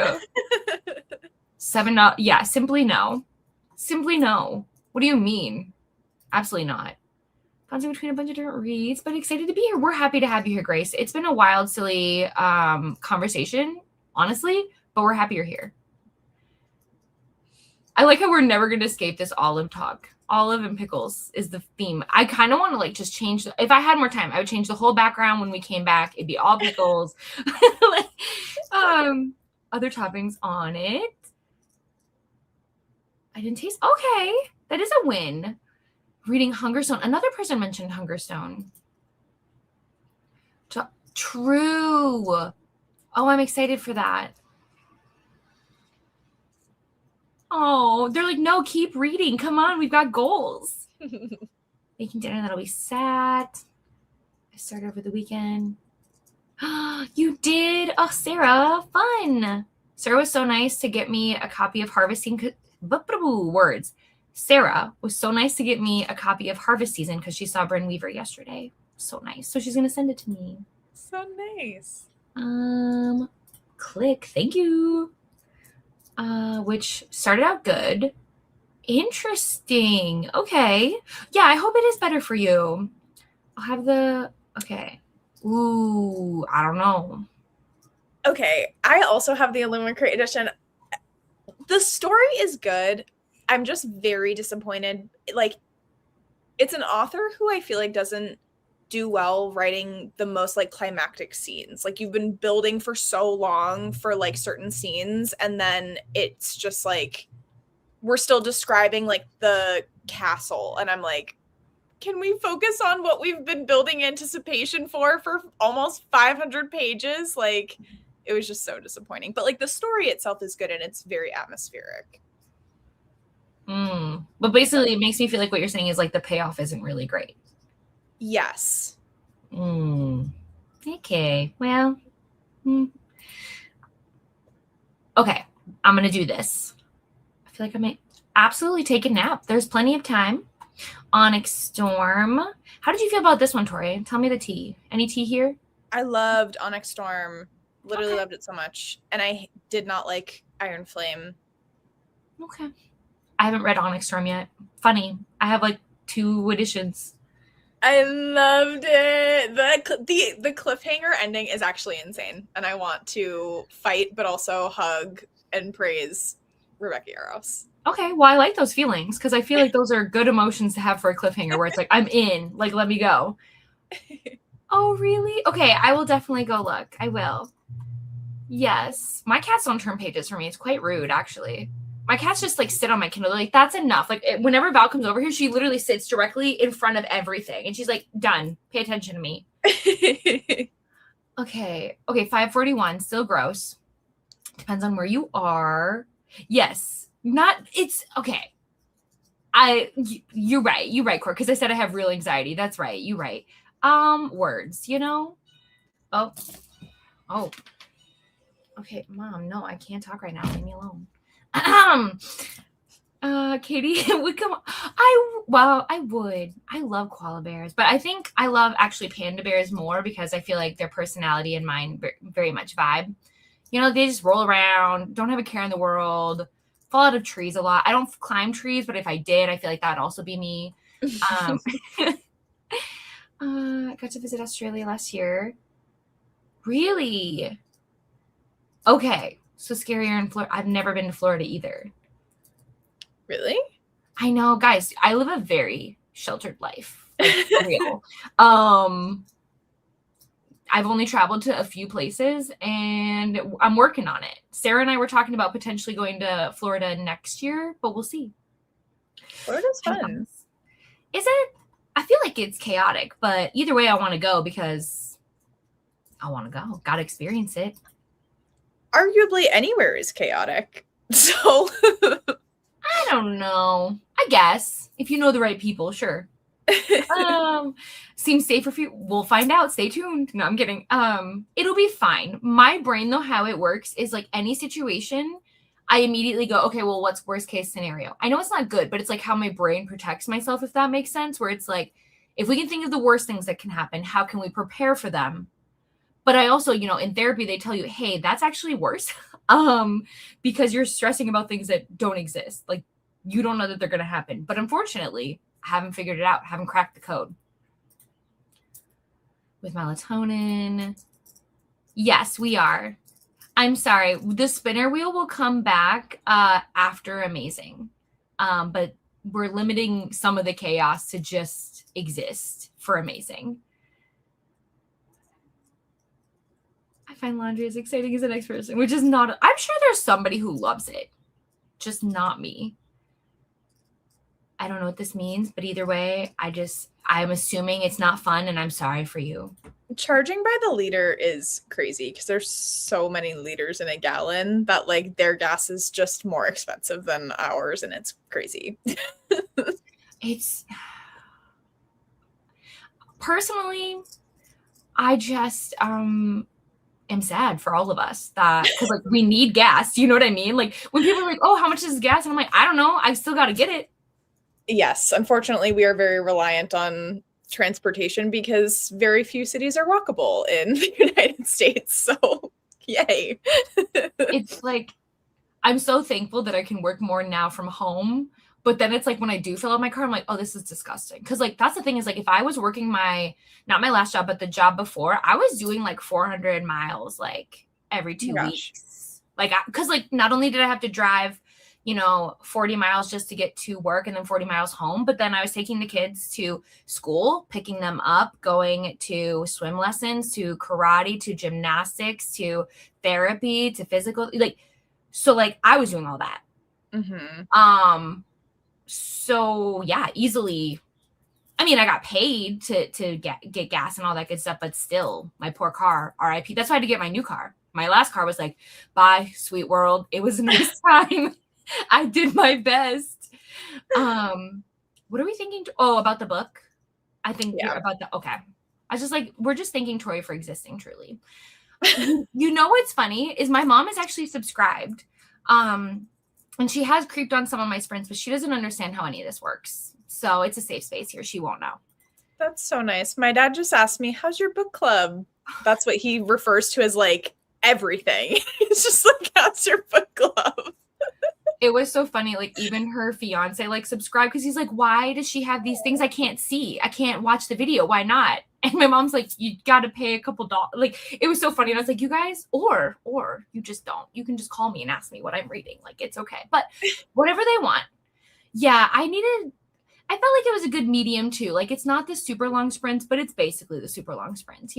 $7. Yeah, simply no. Simply no. What do you mean? Absolutely not. bouncing between a bunch of different reads, but excited to be here. We're happy to have you here, Grace. It's been a wild, silly conversation, honestly, but we're happy you're here. I like how we're never going to escape this olive talk. Olive and pickles is the theme. I kind of want to like just change. If I had more time, I would change the whole background when we came back. It'd be all pickles. Other toppings on it. I didn't taste. Okay, that is a win. Reading Hungerstone. Another person mentioned Hungerstone. True. Oh, I'm excited for that. Oh, they're like, no, keep reading. Come on, we've got goals. Making dinner that'll be sat. I started over the weekend. You did? Oh, Sarah, fun. Sarah was so nice to get me a copy of Harvest Season. Words. Sarah was so nice to get me a copy of Harvest Season because she saw Bryn Weaver yesterday. So nice. So she's going to send it to me. So nice. Click. Thank you. Which started out good. Interesting. Okay. Yeah, I hope it is better for you. I'll have the... Okay. Ooh, I don't know. Okay, I also have the Illumicrate edition. The story is good. I'm just very disappointed. Like, it's an author who I feel like doesn't do well writing the most like climactic scenes. Like, you've been building for so long for like certain scenes, and then it's just like we're still describing like the castle, and I'm like, can we focus on what we've been building anticipation for almost 500 pages? Like, it was just so disappointing. But like the story itself is good and it's very atmospheric. But basically it makes me feel like what you're saying is like the payoff isn't really great. Yes. Okay. Well. Okay. I'm going to do this. I feel like I might absolutely take a nap. There's plenty of time. Onyx Storm. How did you feel about this one, Tori? Tell me the tea. Any tea here? I loved Onyx Storm. Literally loved it so much. And I did not like Iron Flame. Okay. I haven't read Onyx Storm yet. Funny. I have like 2 editions. I loved it. The cliffhanger ending is actually insane. And I want to fight, but also hug and praise Rebecca Yarros. Okay, well, I like those feelings because I feel like those are good emotions to have for a cliffhanger where it's like, I'm in, like, let me go. Oh, really? Okay, I will definitely go look. I will. Yes. My cats don't turn pages for me. It's quite rude, actually. My cats just, like, sit on my Kindle. They're like, that's enough. Like, whenever Val comes over here, she literally sits directly in front of everything. And she's like, done. Pay attention to me. Okay, 541. Still gross. Depends on where you are. Yes. It's okay. You're right, Court, because I said I have real anxiety. That's right. You're right. Words, you know? Oh. Okay, Mom, no, I can't talk right now. Leave me alone. Katie would come. I would. I love koala bears, but I think I love actually panda bears more because I feel like their personality and mine very much vibe. You know, they just roll around, don't have a care in the world. Fall out of trees a lot. I don't climb trees, but if I did, I feel like that would also be me. I got to visit Australia last year. Really? Okay. So scarier in Florida. I've never been to Florida either. Really? I know, guys. I live a very sheltered life. Like, for real. I've only traveled to a few places and I'm working on it. Sarah and I were talking about potentially going to Florida next year, but we'll see. Florida's fun. Is it? I feel like it's chaotic, but either way I want to go because I want to go. Got to experience it. Arguably anywhere is chaotic. So I don't know. I guess if you know the right people, sure. Seems safer for you. We'll find out. Stay tuned. No, I'm kidding. It'll be fine. My brain, though, how it works is like any situation, I immediately go, okay, well, what's worst case scenario? I know it's not good, but it's like how my brain protects myself, if that makes sense, where it's like, if we can think of the worst things that can happen, how can we prepare for them? But I also, you know, in therapy, they tell you, hey, that's actually worse because you're stressing about things that don't exist. Like, you don't know that they're going to happen. But unfortunately, I haven't figured it out. Haven't cracked the code. with melatonin. Yes, we are. I'm sorry. The spinner wheel will come back after Amazing. But we're limiting some of the chaos to just exist for Amazing. I find laundry as exciting as the next person, which is not. I'm sure there's somebody who loves it, just not me. I don't know what this means, but either way, I'm assuming it's not fun, and I'm sorry for you. Charging by the liter is crazy because there's so many liters in a gallon that like their gas is just more expensive than ours, and it's crazy. It's personally, I just am sad for all of us that because like we need gas. You know what I mean? Like when people are like, "Oh, how much is gas?" and I'm like, "I don't know. I still got to get it." Yes, unfortunately, we are very reliant on transportation because very few cities are walkable in the United States. So, yay. It's like I'm so thankful that I can work more now from home. But then it's like when I do fill up my car, I'm like, oh, this is disgusting. Cause like that's the thing is like if I was working not my last job, but the job before, I was doing like 400 miles like every Oh my 2 weeks. gosh. Like, cause like not only did I have to drive, 40 miles just to get to work and then 40 miles home, but then I was taking the kids to school, picking them up, going to swim lessons, to karate, to gymnastics, to therapy, to physical, like, so like I was doing all that. So yeah, easily. I mean, I got paid to get gas and all that good stuff, but still, my poor car, RIP. That's why I had to get my new car. My last car was like, bye, sweet world. It was a nice time. I did my best. What are we thinking? Oh, about the book? I think you're Yeah. about the okay. I was just like, we're just thanking Tori for existing truly. You know what's funny is my mom is actually subscribed. And she has creeped on some of my sprints, but she doesn't understand how any of this works. So it's a safe space here. She won't know. That's so nice. My dad just asked me, how's your book club? That's what he refers to as like everything. It's just like, how's your book club? It was so funny. Like even her fiance like subscribed because he's like, why does she have these things I can't see? I can't watch the video. Why not? And my mom's like, you got to pay a couple dollars. Like it was so funny. And I was like, you guys, or you just don't. You can just call me and ask me what I'm reading. Like it's okay. But whatever they want. Yeah, I felt like it was a good medium too. Like it's not the super long sprints, but it's basically the super long sprints,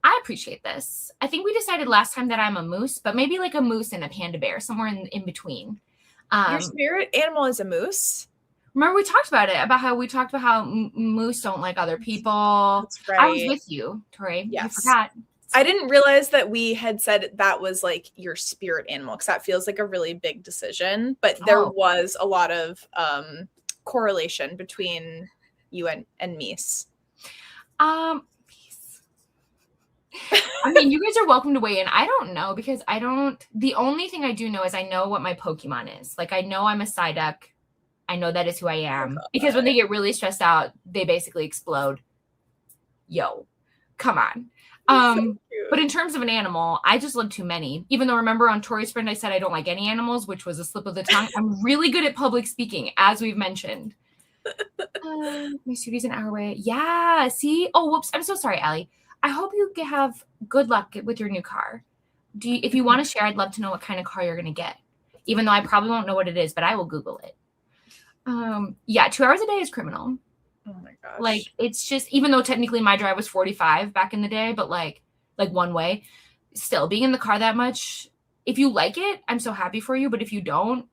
I appreciate this. I think we decided last time that I'm a moose, but maybe like a moose and a panda bear, somewhere in between. Your spirit animal is a moose? Remember we talked about it, about how moose don't like other people. That's right. I was with you, Tori. Yes. You forgot. I didn't realize that we had said that was like your spirit animal because that feels like a really big decision. But there was a lot of correlation between you and Mies. I mean, you guys are welcome to weigh in. I don't know because the only thing I do know is I know what my Pokemon is. Like I know I'm a Psyduck. I know that is who I am because when they get really stressed out, they basically explode. Yo, come on. So but in terms of an animal, I just love too many. Even though remember on Tori's Sprint, I said I don't like any animals, which was a slip of the tongue. I'm really good at public speaking, as we've mentioned. My studio's an hour away. Yeah, see? Oh, whoops. I'm so sorry, Allie. I hope you have good luck with your new car. If you want to share, I'd love to know what kind of car you're going to get. Even though I probably won't know what it is, but I will Google it. Yeah, 2 hours a day is criminal. Oh my gosh. Like it's just, even though technically my drive was 45 back in the day, but like one way, still being in the car that much, if you like it, I'm so happy for you. But if you don't,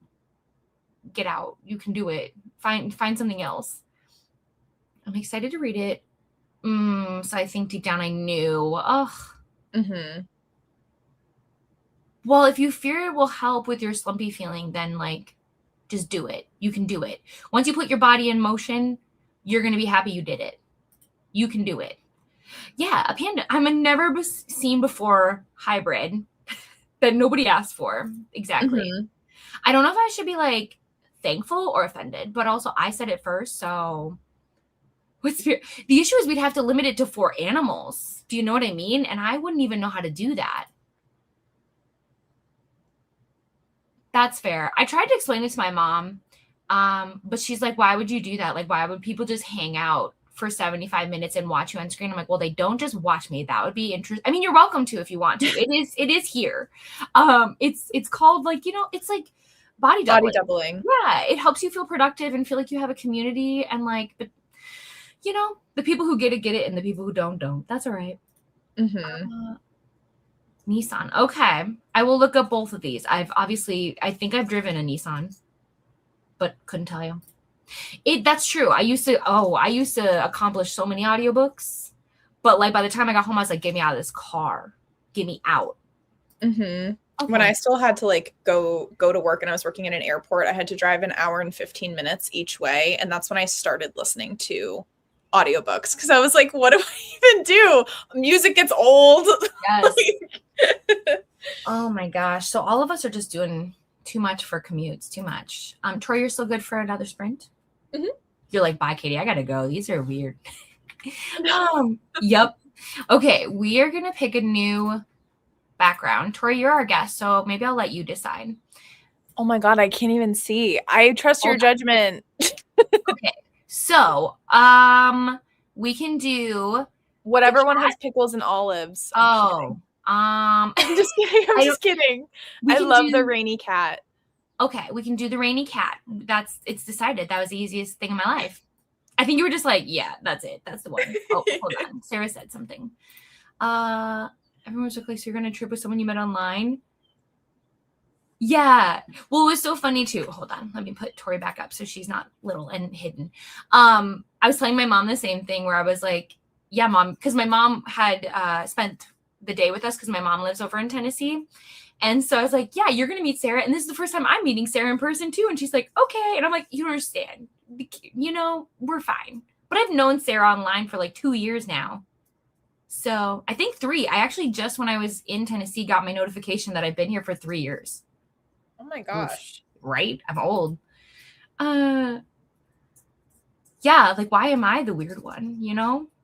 get out. You can do it. Find something else. I'm excited to read it. So I think deep down I knew. Well, if you fear it will help with your slumpy feeling, then like just do it. You can do it. Once you put your body in motion, you're going to be happy you did it. You can do it. Yeah, a panda. I'm a never seen before hybrid that nobody asked for. Exactly. I don't know if I should be like thankful or offended, but also I said it first. So the issue is we'd have to limit it to 4 animals. Do you know what I mean? And I wouldn't even know how to do that. That's fair. I tried to explain it to my mom, but she's like, why would you do that? Like, why would people just hang out for 75 minutes and watch you on screen. I'm like, well, they don't just watch me. That would be interesting. I mean, you're welcome to if you want to. It is here. It's called like, it's like body Body doubling. doubling. Yeah, it helps you feel productive and feel like you have a community, and like the people who get it, and the people who don't. That's all right. Nissan. Okay. I will look up both of these. I think I've driven a Nissan, but couldn't tell you. That's true. I used to accomplish so many audiobooks, but like by the time I got home, I was like, get me out of this car. Get me out. Okay. When Okay. I still had to like go to work and I was working in an airport, I had to drive an hour and 15 minutes each way. And that's when I started listening to audiobooks because I was like, what do I even do? Music gets old. Yes. Oh my gosh. So all of us are just doing too much for commutes, too much. Troy, you're still good for another sprint? Mhm. You're like, bye, Katie. I gotta go. These are weird. Yep. Okay, we are gonna pick a new background. Tori, you're our guest, so maybe I'll let you decide. Oh my God, I can't even see. I trust your judgment. Okay, so we can do whatever one has pickles and olives. I'm just kidding. I'm just kidding. I love the rainy cat. Okay, we can do the rainy cat. It's decided. That was the easiest thing in my life. I think you were just like, yeah, that's it. That's the one. Oh, hold on. Sarah said something. Everyone's like, so you're gonna trip with someone you met online? Yeah. Well, it was so funny too. Hold on. Let me put Tori back up so she's not little and hidden. I was telling my mom the same thing where I was like, yeah, mom, because my mom had spent the day with us because my mom lives over in Tennessee. And so I was like, yeah, you're going to meet Sarah. And this is the first time I'm meeting Sarah in person too. And she's like, okay. And I'm like, you don't understand. We're fine. But I've known Sarah online for like 2 years now. So I think 3. I actually just when I was in Tennessee got my notification that I've been here for 3 years. Oh my gosh. Right? I'm old. Yeah, like why am I the weird one,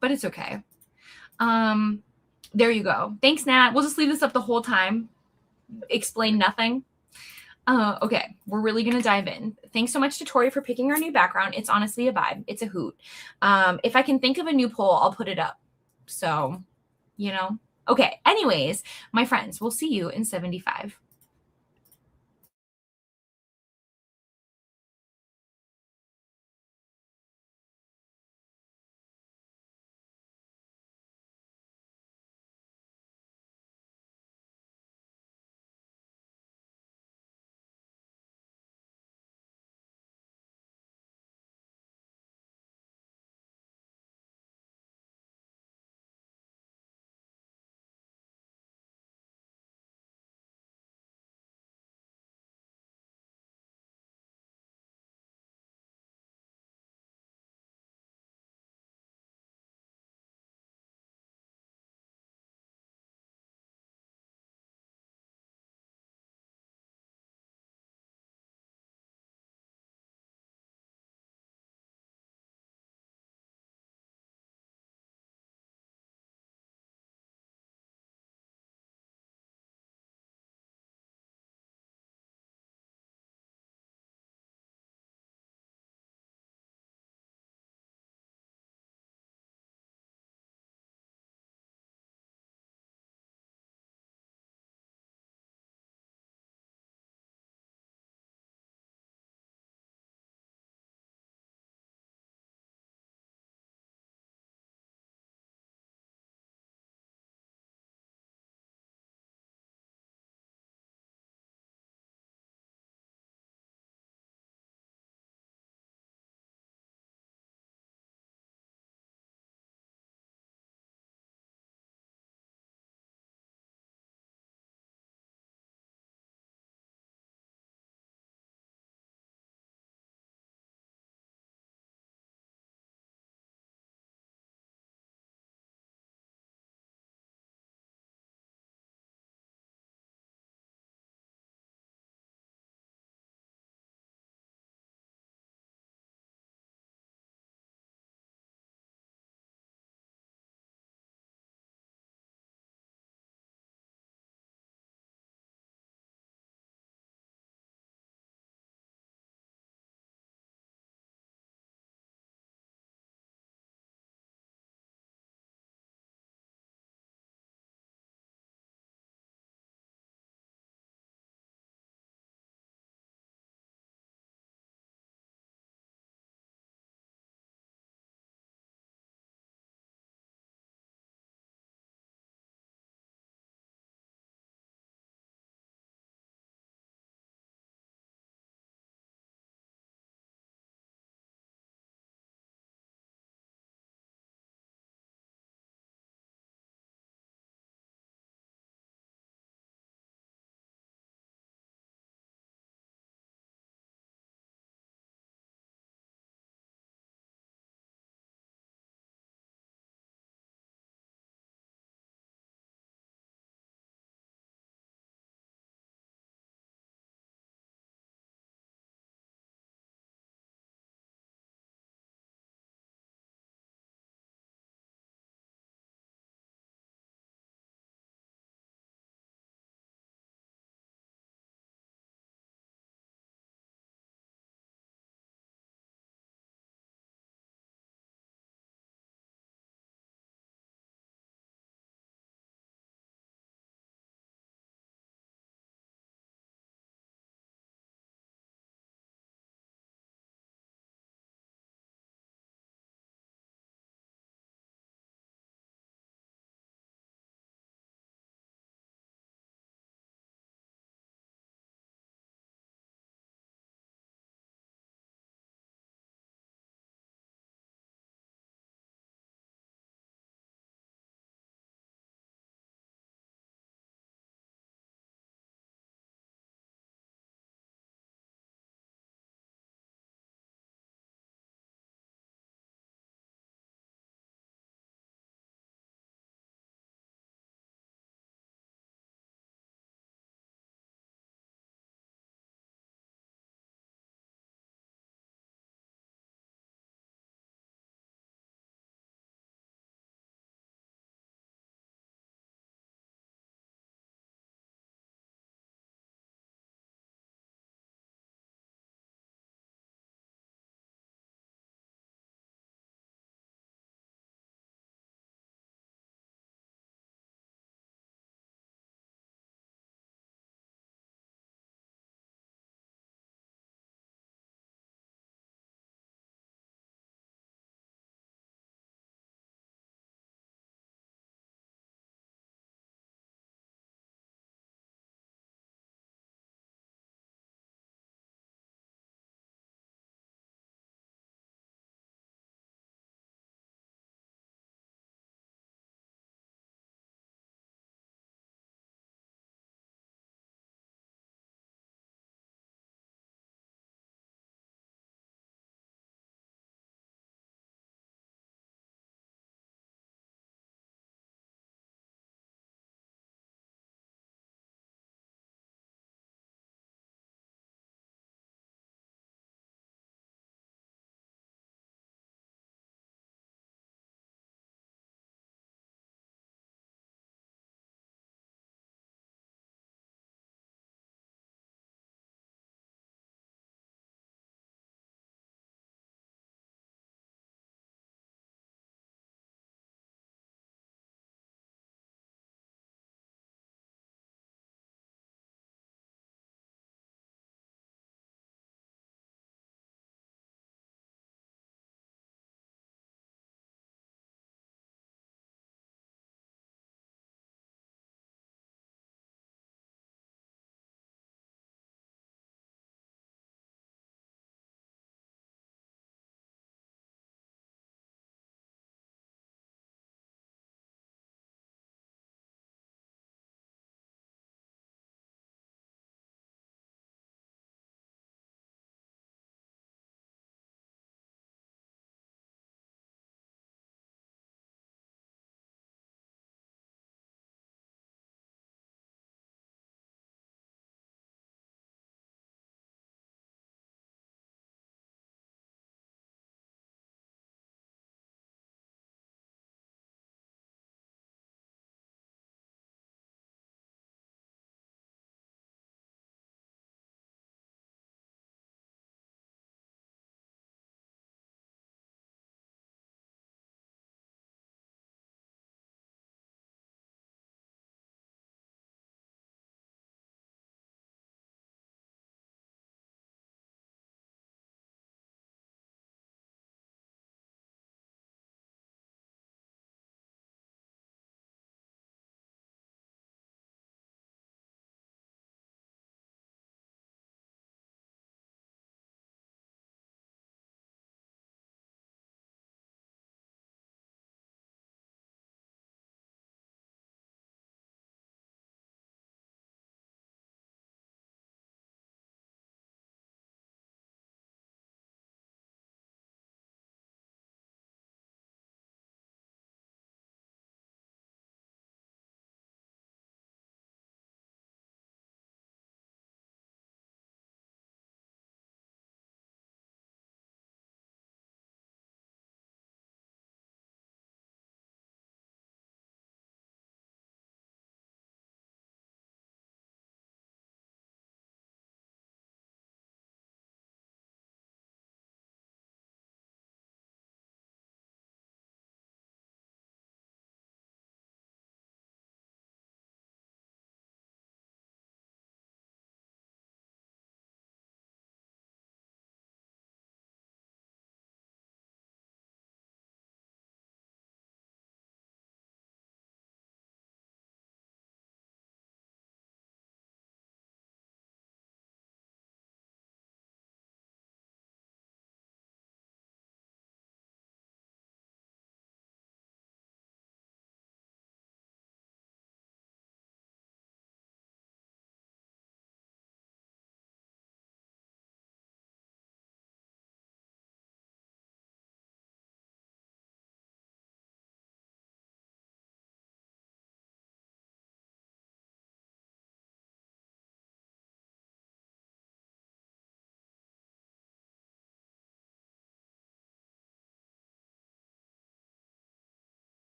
But it's okay. There you go. Thanks, Nat. We'll just leave this up the whole time. Explain nothing. Okay, we're really gonna dive in. Thanks so much to Tori for picking our new background. It's honestly a vibe. It's a hoot. If I can think of a new poll, I'll put it up. So, Okay, anyways, my friends, we'll see you in 75.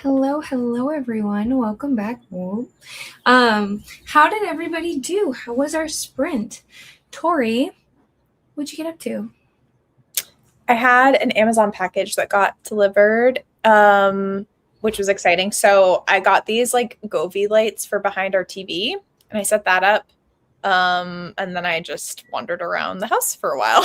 Hello, everyone. Welcome back. How did everybody do? How was our sprint? Tori, what'd you get up to? I had an Amazon package that got delivered, which was exciting. So I got these like Govee lights for behind our TV, and I set that up. And then I just wandered around the house for a while.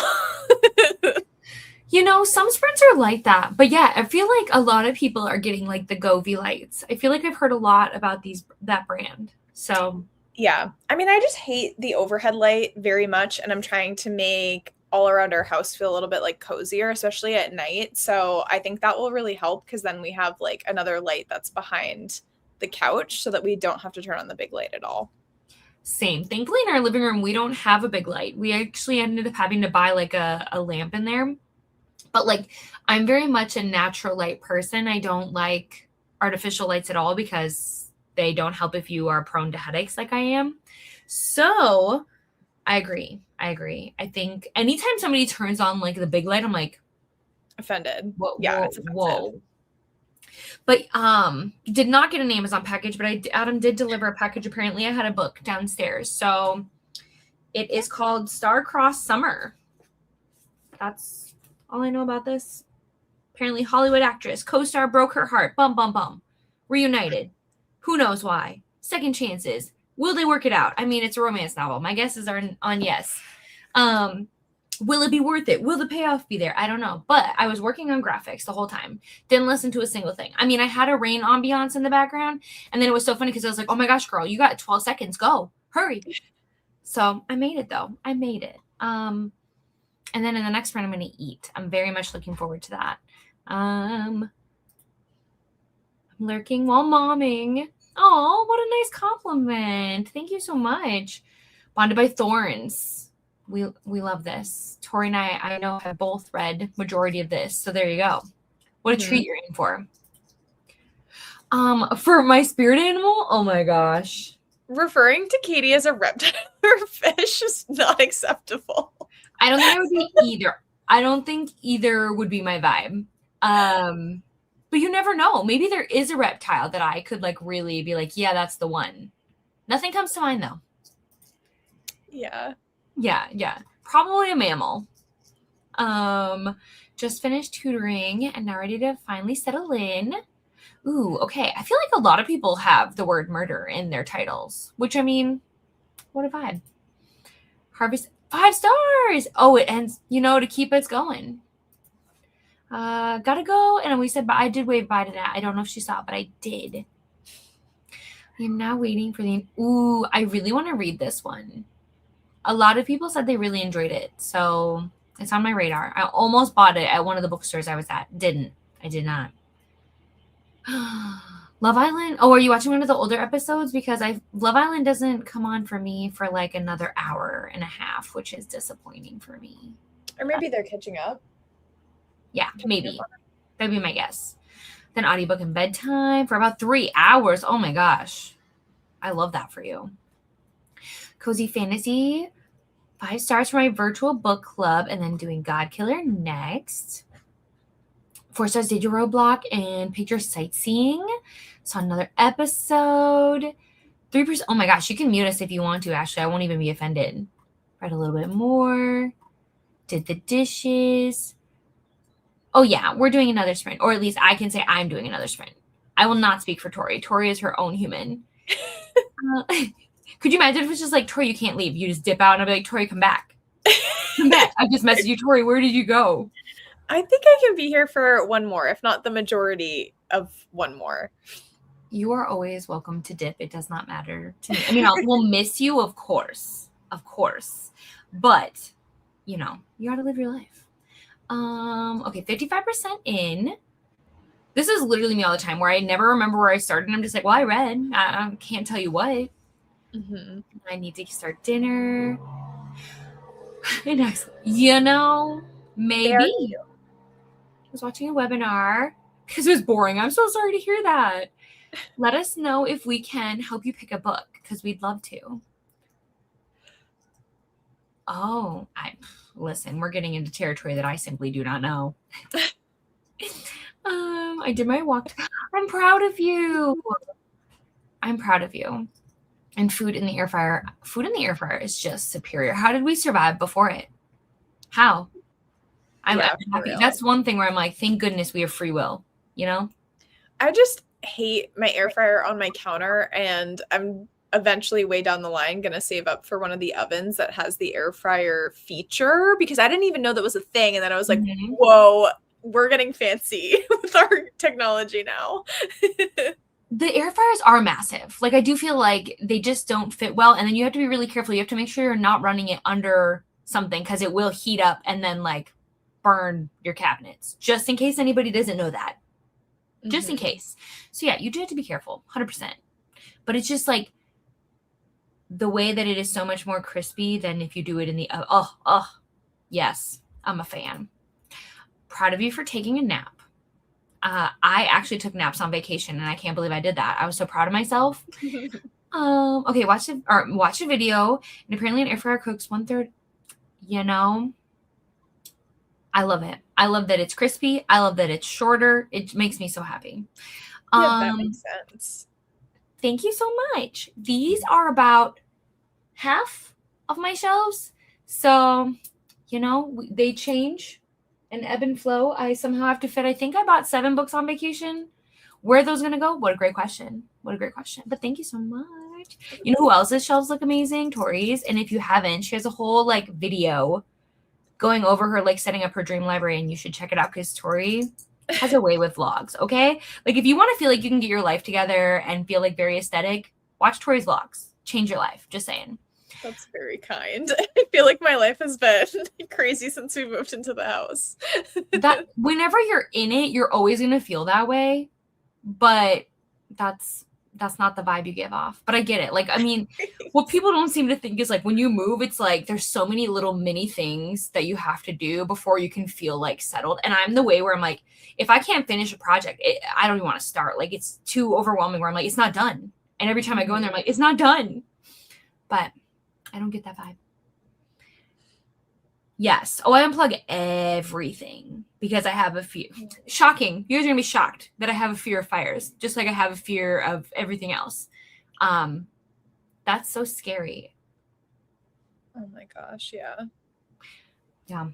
You know, some sprints are like that, but yeah, I feel like a lot of people are getting like the Govee lights. I feel like I've heard a lot about that brand. So Yeah. I mean, I just hate the overhead light very much, and I'm trying to make all around our house feel a little bit like cozier, especially at night. So I think that will really help because then we have like another light that's behind the couch so that we don't have to turn on the big light at all. same. Thankfully, in our living room, we don't have a big light. We actually ended up having to buy like a lamp in there. But like, I'm very much a natural light person. I don't like artificial lights at all because they don't help if you are prone to headaches like I am. So I agree. I think anytime somebody turns on like the big light, I'm like, Offended. whoa, Yeah, whoa, it's offensive. whoa. But did not get an Amazon package, but Adam did deliver a package. Apparently, I had a book downstairs. So it is called Star-Crossed Summer. That's all I know about this. Apparently, Hollywood actress, co-star broke her heart. Bum, bum, bum. Reunited. Who knows why? Second chances. Will they work it out? I mean, it's a romance novel. My guesses are on yes. Will it be worth it? Will the payoff be there? I don't know. But I was working on graphics the whole time. Didn't listen to a single thing. I mean, I had a rain ambiance in the background. And then it was so funny because I was like, oh my gosh, girl, you got 12 seconds. Go. Hurry. So I made it, though. I made it. And then in the next round, I'm going to eat. I'm very much looking forward to that. I'm lurking while momming. Oh, what a nice compliment. Thank you so much. Bonded by Thorns. We love this. Tori and I know, have both read majority of this. So there you go. What a treat you're in for. For my spirit animal, oh my gosh. Referring to Katie as a reptile or fish is not acceptable. I don't think I would be either. I don't think either would be my vibe. But you never know. Maybe there is a reptile that I could like really be like, yeah, that's the one. Nothing comes to mind though. Yeah. Yeah. Probably a mammal. Just finished tutoring and now ready to finally settle in. Ooh, okay. I feel like a lot of people have the word murder in their titles, which I mean, what a vibe. Harvest 5 stars. Oh, it ends, to keep us going. Gotta go. And we said, but I did wave bye to that. I don't know if she saw it, but I did. I'm now waiting for ooh, I really want to read this one. A lot of people said they really enjoyed it. So it's on my radar. I almost bought it at one of the bookstores I was at. I did not. Love Island. Oh, are you watching one of the older episodes? Because Love Island doesn't come on for me for like another hour and a half, which is disappointing for me. Or maybe they're catching up. Yeah, maybe. That'd be my guess. Then audiobook and bedtime for about 3 hours. Oh my gosh. I love that for you. Cozy Fantasy, 5 stars for my virtual book club, and then doing God Killer next. 4 stars did your roadblock and picture sightseeing. Saw another episode. 3%. Oh my gosh, you can mute us if you want to, Ashley. I won't even be offended. Read a little bit more. Did the dishes. Oh yeah, we're doing another sprint. Or at least I can say I'm doing another sprint. I will not speak for Tori. Tori is her own human. Could you imagine if it's just like, Tori, you can't leave. You just dip out and I'll be like, Tori, come back. Come back. I just messaged you, Tori, where did you go? I think I can be here for one more, if not the majority of one more. You are always welcome to dip. It does not matter to me. I mean, we'll miss you, of course. Of course. But, you got to live your life. Okay, 55% in. This is literally me all the time where I never remember where I started. And I'm just like, well, I read. I can't tell you what. Mm-hmm. I need to start dinner. Maybe. I was watching a webinar because it was boring. I'm so sorry to hear that. Let us know if we can help you pick a book because we'd love to. Oh, listen, we're getting into territory that I simply do not know. I did my walk. I'm proud of you. I'm proud of you. And food in the air fryer. Food in the air fryer is just superior. How did we survive before it? How? I'm Yeah, for happy. real. That's one thing where I'm like, thank goodness we have free will, you know? I just hate my air fryer on my counter, and I'm eventually way down the line gonna save up for one of the ovens that has the air fryer feature because I didn't even know that was a thing. And then I was like, Mhm. whoa, we're getting fancy with our technology now. The air fryers are massive. Like, I do feel like they just don't fit well. And then you have to be really careful. You have to make sure you're not running it under something because it will heat up and then, like, burn your cabinets. Just in case anybody doesn't know that. Just in Mhm. case. So, yeah, you do have to be careful. 100%. But it's just like the way that it is so much more crispy than if you do it in the yes, I'm a fan. Proud of you for taking a nap. I actually took naps on vacation, and I can't believe I did that. I was so proud of myself. Okay, watch a video, and apparently an air fryer cooks 1/3. You know, I love it. I love that it's crispy. I love that it's shorter. It makes me so happy. Yeah, that makes Um, sense. Thank you so much. These are about half of my shelves. So, they change and ebb and flow. I somehow have to fit. I think I bought 7 books on vacation. Where are those going to go? What a great question. What a great question. But thank you so much. You know who else's shelves look amazing? Tori's. And if you haven't, she has a whole like video going over her like setting up her dream library, and you should check it out because Tori has a way with vlogs. Okay, like if you want to feel like you can get your life together and feel like very aesthetic, watch Tori's vlogs. Change your life. Just saying. That's very kind. I feel like my life has been crazy since we moved into the house. That whenever you're in it, you're always gonna feel that way, but that's not the vibe you give off. But I get it. Like, I mean, what people don't seem to think is like when you move, it's like there's so many little mini things that you have to do before you can feel like settled. And I'm the way where I'm like, if I can't finish a project, I don't even want to start. Like, it's too overwhelming where I'm like, it's not done. And every time I go in there, I'm like, it's not done. But I don't get that vibe. Yes. Oh, I unplug everything because I have a fear. Shocking. You guys are gonna be shocked that I have a fear of fires, just like I have a fear of everything else. That's so scary. Oh my gosh, yeah. Yeah.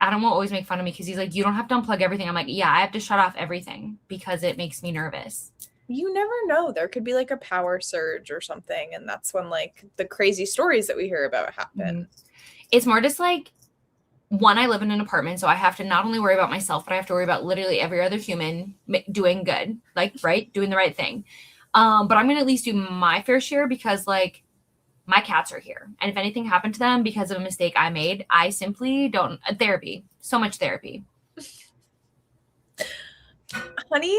Adam will always make fun of me because he's like, you don't have to unplug everything. I'm like, yeah, I have to shut off everything because it makes me nervous. You never know. There could be like a power surge or something, and that's when like the crazy stories that we hear about happen. It's more just like, one, I live in an apartment, so I have to not only worry about myself, but I have to worry about literally every other human doing good, like, right, doing the right thing. But I'm gonna at least do my fair share because, like, my cats are here, and if anything happened to them because of a mistake I made, I simply don't. Therapy, so much therapy. Honey,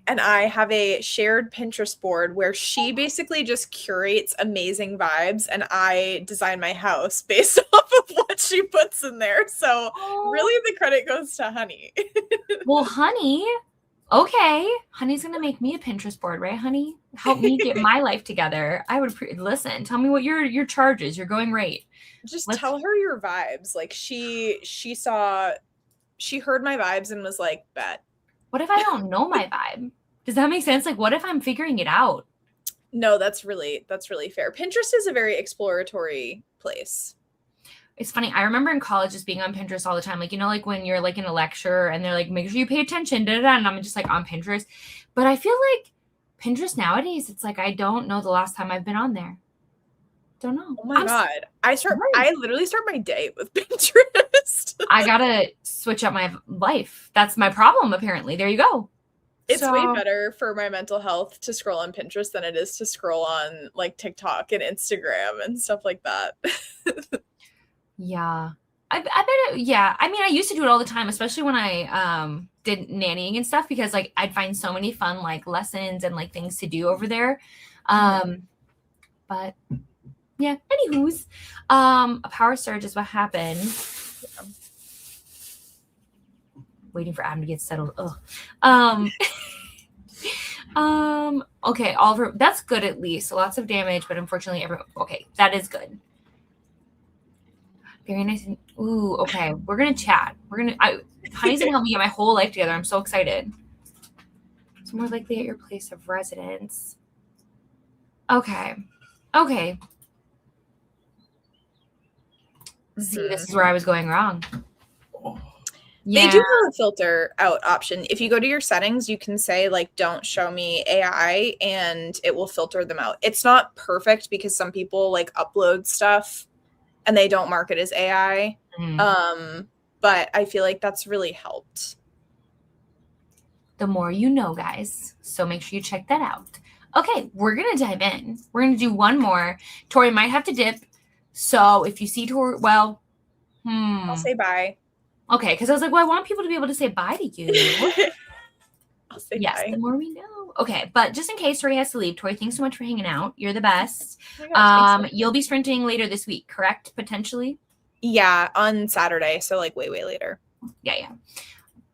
and I have a shared Pinterest board where she basically just curates amazing vibes, and I design my house based off of what she puts in there. So really the credit goes to Honey. Well, honey, okay, honey's gonna make me a Pinterest board, right, honey? Help me get my life together. I would listen. Tell me what your charge is. Your going rate. Just Let's. tell her your vibes. Like she heard my vibes and was like, bet. What if I don't know my vibe? Does that make sense? Like, what if I'm figuring it out? No, that's really fair. Pinterest is a very exploratory place. It's funny. I remember in college just being on Pinterest all the time. Like, like when you're like in a lecture and they're like, make sure you pay attention, da, da, da, and I'm just like on Pinterest. But I feel like Pinterest nowadays, it's like I don't know the last time I've been on there. Don't know. Oh my God. I literally start my day with Pinterest. I gotta switch up my life. That's my problem, apparently. There you go. It's way better for my mental health to scroll on Pinterest than it is to scroll on like TikTok and Instagram and stuff like that. Yeah. I bet yeah. I mean, I used to do it all the time, especially when I did nannying and stuff, because like I'd find so many fun like lessons and like things to do over there. But yeah, anywho's a power surge is what happened. Yeah. Waiting for Adam to get settled. Okay, Oliver, that's good at least. So lots of damage, but unfortunately okay, that is good. Very nice. Ooh, okay. We're gonna chat. Honey's gonna help me get my whole life together. I'm so excited. It's more likely at your place of residence. Okay. Okay. See, this is where I was going wrong. They Yeah. do have a filter out option. If you go to your settings, you can say like don't show me AI and it will filter them out. It's not perfect because some people like upload stuff and they don't mark it as AI. But I feel like that's really helped. The more you know, guys. So make sure you check that out. Okay, we're gonna dive in. We're gonna do one more. Tori might have to dip. So if you see Tori, well, I'll say bye. Okay, because I was like, well, I want people to be able to say bye to you. I'll say Yes, bye. the more we know. Okay, but just in case Tori has to leave, Tori, thanks so much for hanging out. You're the best. Oh my gosh, thanks. You'll be sprinting later this week, correct? Potentially. Yeah, on Saturday, so like way later. Yeah.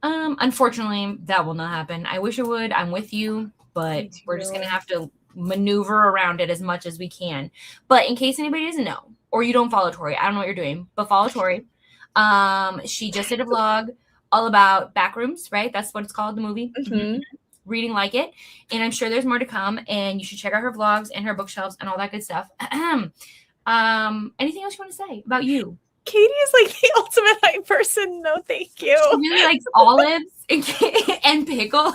Unfortunately, that will not happen. I wish it would. I'm with you, but we're just gonna have to maneuver around it as much as we can. But in case anybody doesn't know, or you don't follow Tori, I don't know what you're doing, but follow Tori. She just did a vlog all about Backrooms, right? That's what it's called, the movie. Reading like it. And I'm sure there's more to come. And you should check out her vlogs and her bookshelves and all that good stuff. Anything else you want to say about you? Katie is like the ultimate hype person. No, thank you. She really likes olives and pickles.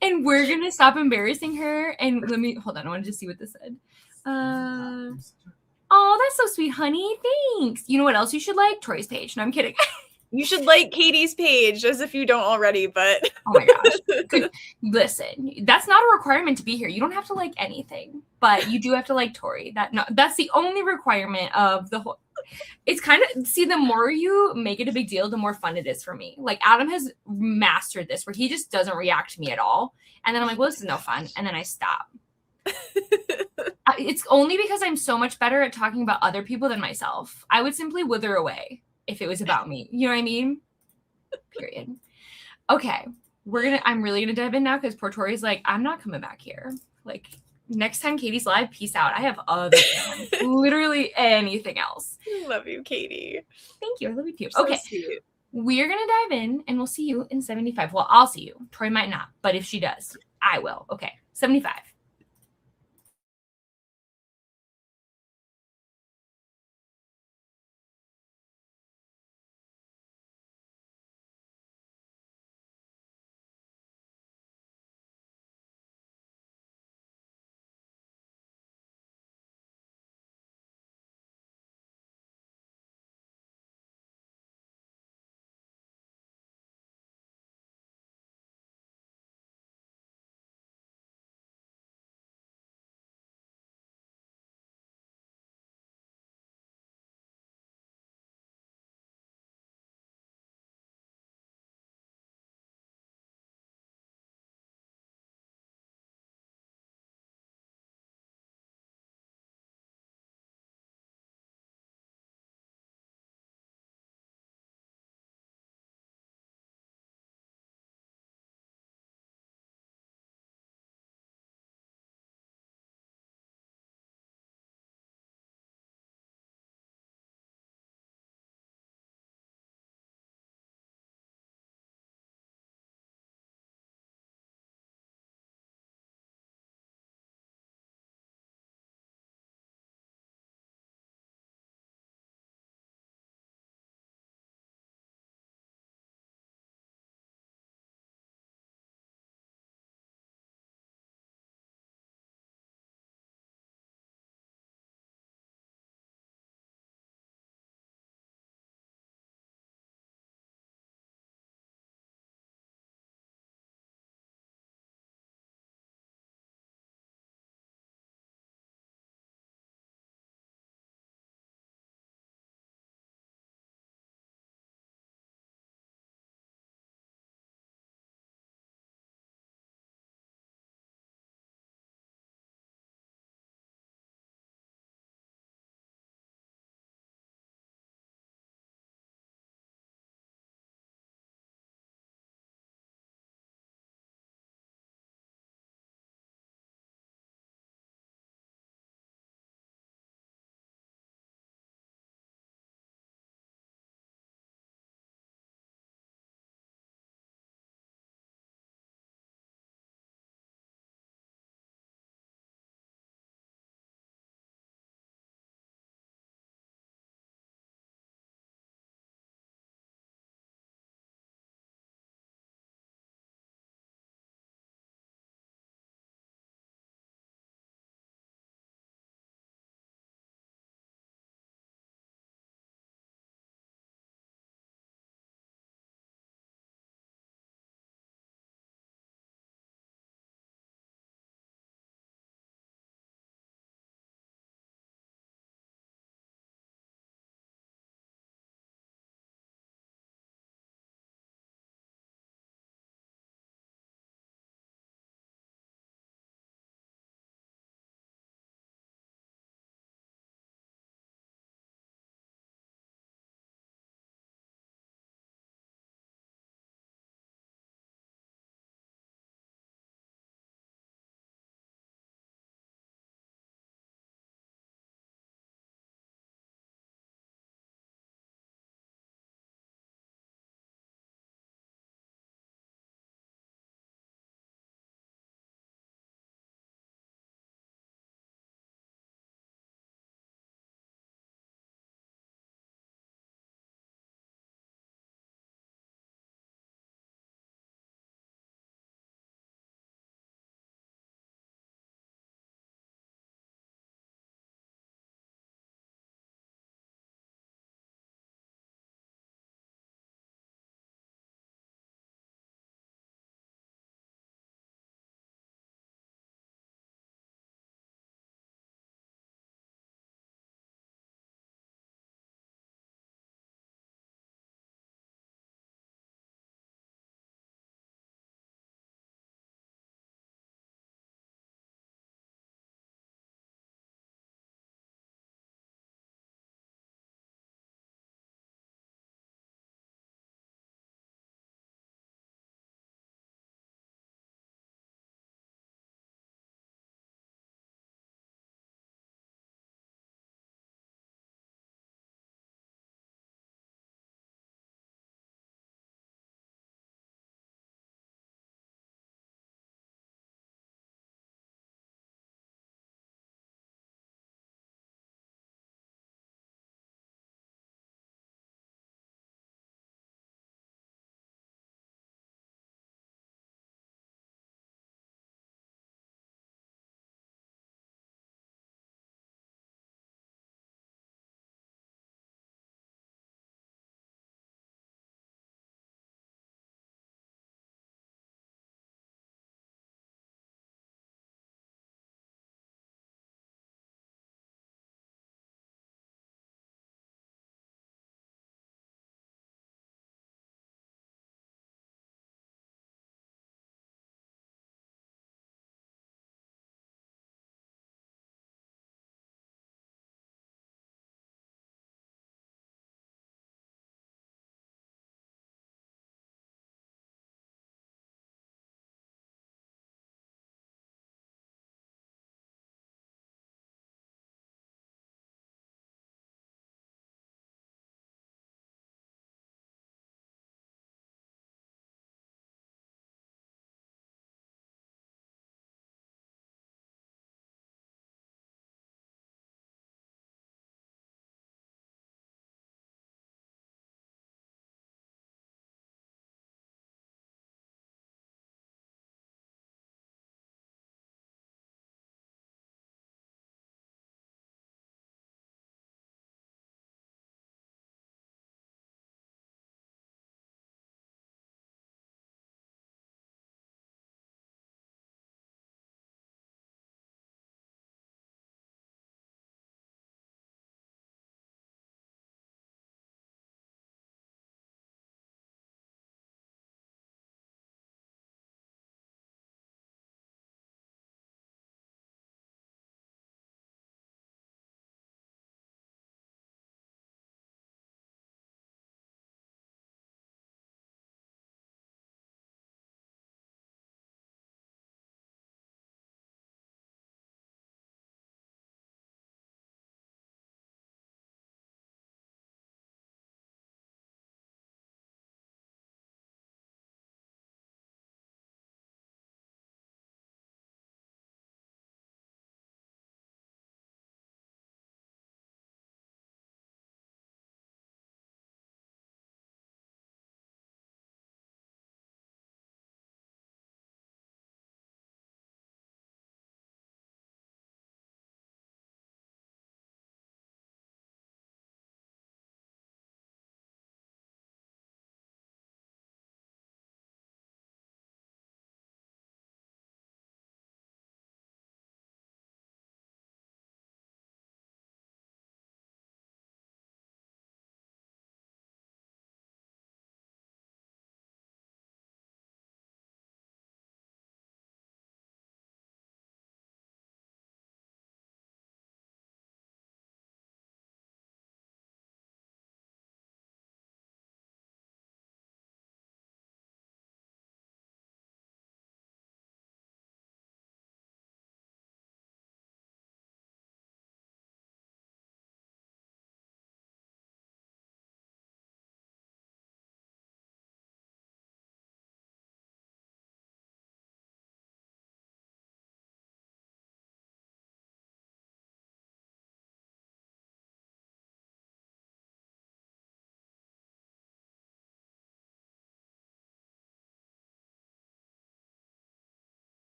And we're going to stop embarrassing her. And let me, hold on. I want to just see what this said. Oh, that's so sweet, honey. Thanks. You know what else you should like? Tori's page. No, I'm kidding. You should like Katie's page as if you don't already, but oh my gosh. Listen, that's not a requirement to be here. You don't have to like anything, but you do have to like Tori. That's the only requirement of the whole. It's kind of, see, the more you make it a big deal, the more fun it is for me. Like Adam has mastered this where he just doesn't react to me at all. And then I'm like, well, this is no fun. And then I stop. It's only because I'm so much better at talking about other people than myself. I would simply wither away if it was about me. You know what I mean? Period. Okay. I'm really gonna dive in now because poor Tori's like, I'm not coming back here. Like, next time Katie's live, peace out. I have other plans. Literally anything else. I love you, Katie. Thank you. I love you too. So okay. Sweet. We're gonna dive in and we'll see you in 75. Well, I'll see you. Tori might not, but if she does, I will. Okay. 75.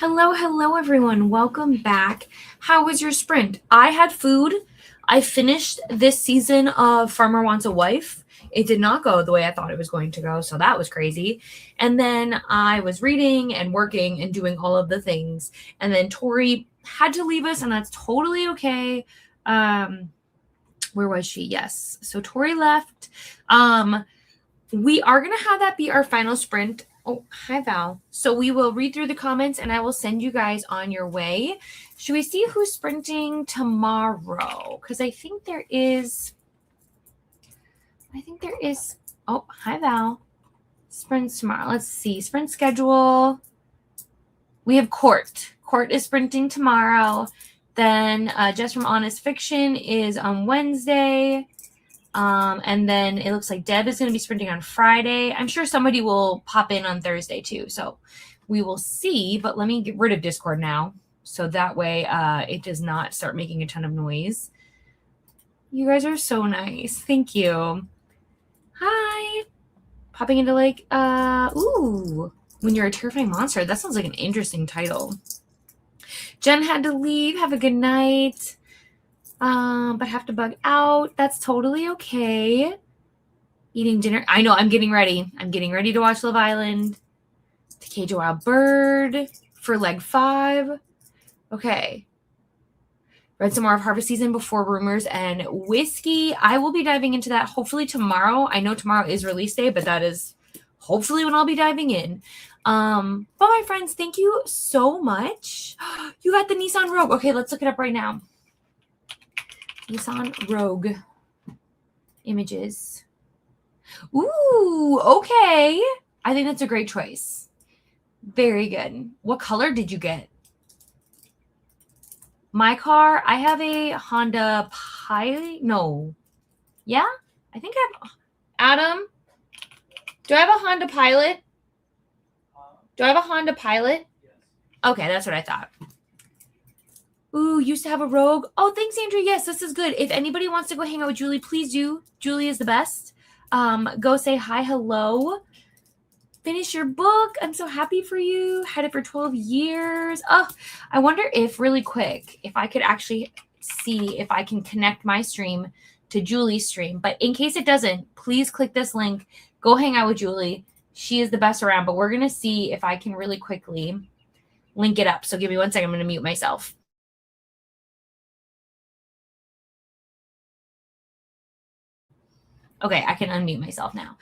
Hello, everyone. Welcome back. How was your sprint? I had food. I finished this season of Farmer Wants a Wife. It did not go the way I thought it was going to go, so that was crazy. And then I was reading and working and doing all of the things. And then Tori had to leave us, and that's totally okay. Where was she? Yes. So Tori left. We are going to have that be our final sprint. Oh, hi, Val. So we will read through the comments and I will send you guys on your way. Should we see who's sprinting tomorrow? Because I think there is. Oh, hi, Val. Sprints tomorrow. Let's see. Sprint schedule. We have Court. Court is sprinting tomorrow. Then Jess from Honest Fiction is on Wednesday. And then it looks like Deb is going to be sprinting on Friday. I'm sure somebody will pop in on Thursday too. So we will see, but let me get rid of Discord now. So that way it does not start making a ton of noise. You guys are so nice. Thank you. Hi. Popping into like, ooh, when you're a terrifying monster. That sounds like an interesting title. Jen had to leave. Have a good night. But have to bug out. That's totally okay. Eating dinner. I know, I'm getting ready. I'm getting ready to watch Love Island. To Cage a Wild Bird for leg 5. Okay. Read some more of Harvest Season before Rumors and Whiskey. I will be diving into that hopefully tomorrow. I know tomorrow is release day, but that is hopefully when I'll be diving in. But my friends, thank you so much. You got the Nissan Rogue. Okay, let's look it up right now. Nissan Rogue images. Ooh, okay. I think that's a great choice. Very good. What color did you get? My car, I have a Honda Pilot. No. Yeah? I think I have. Adam, do I have a Honda Pilot? Do I have a Honda Pilot? Okay, that's what I thought. Ooh, used to have a Rogue. Oh, thanks, Andrew. Yes, this is good. If anybody wants to go hang out with Julie, please do. Julie is the best. Go say hi, hello. Finish your book. I'm so happy for you. Had it for 12 years. Oh, I wonder if really quick, if I could actually see if I can connect my stream to Julie's stream. But in case it doesn't, please click this link. Go hang out with Julie. She is the best around. But we're going to see if I can really quickly link it up. So give me 1 second. I'm going to mute myself. Okay, I can unmute myself now.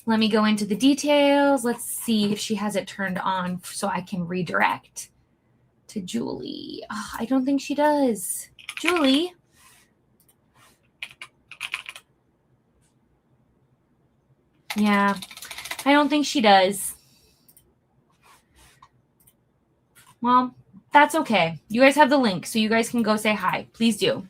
Let me go into the details. Let's see if she has it turned on so I can redirect to Julie. Oh, I don't think she does. Julie? Yeah, I don't think she does. Well, that's okay. You guys have the link, so you guys can go say hi. Please do.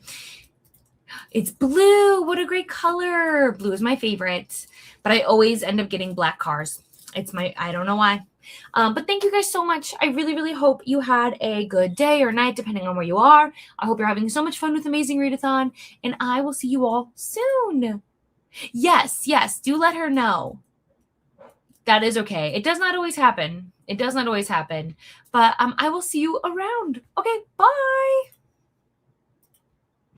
It's blue. What a great color. Blue is my favorite. But I always end up getting black cars. I don't know why. But thank you guys so much. I really, really hope you had a good day or night, depending on where you are. I hope you're having so much fun with Amazing Readathon. And I will see you all soon. Yes. Do let her know. That is okay. It does not always happen. But I will see you around. Okay, bye.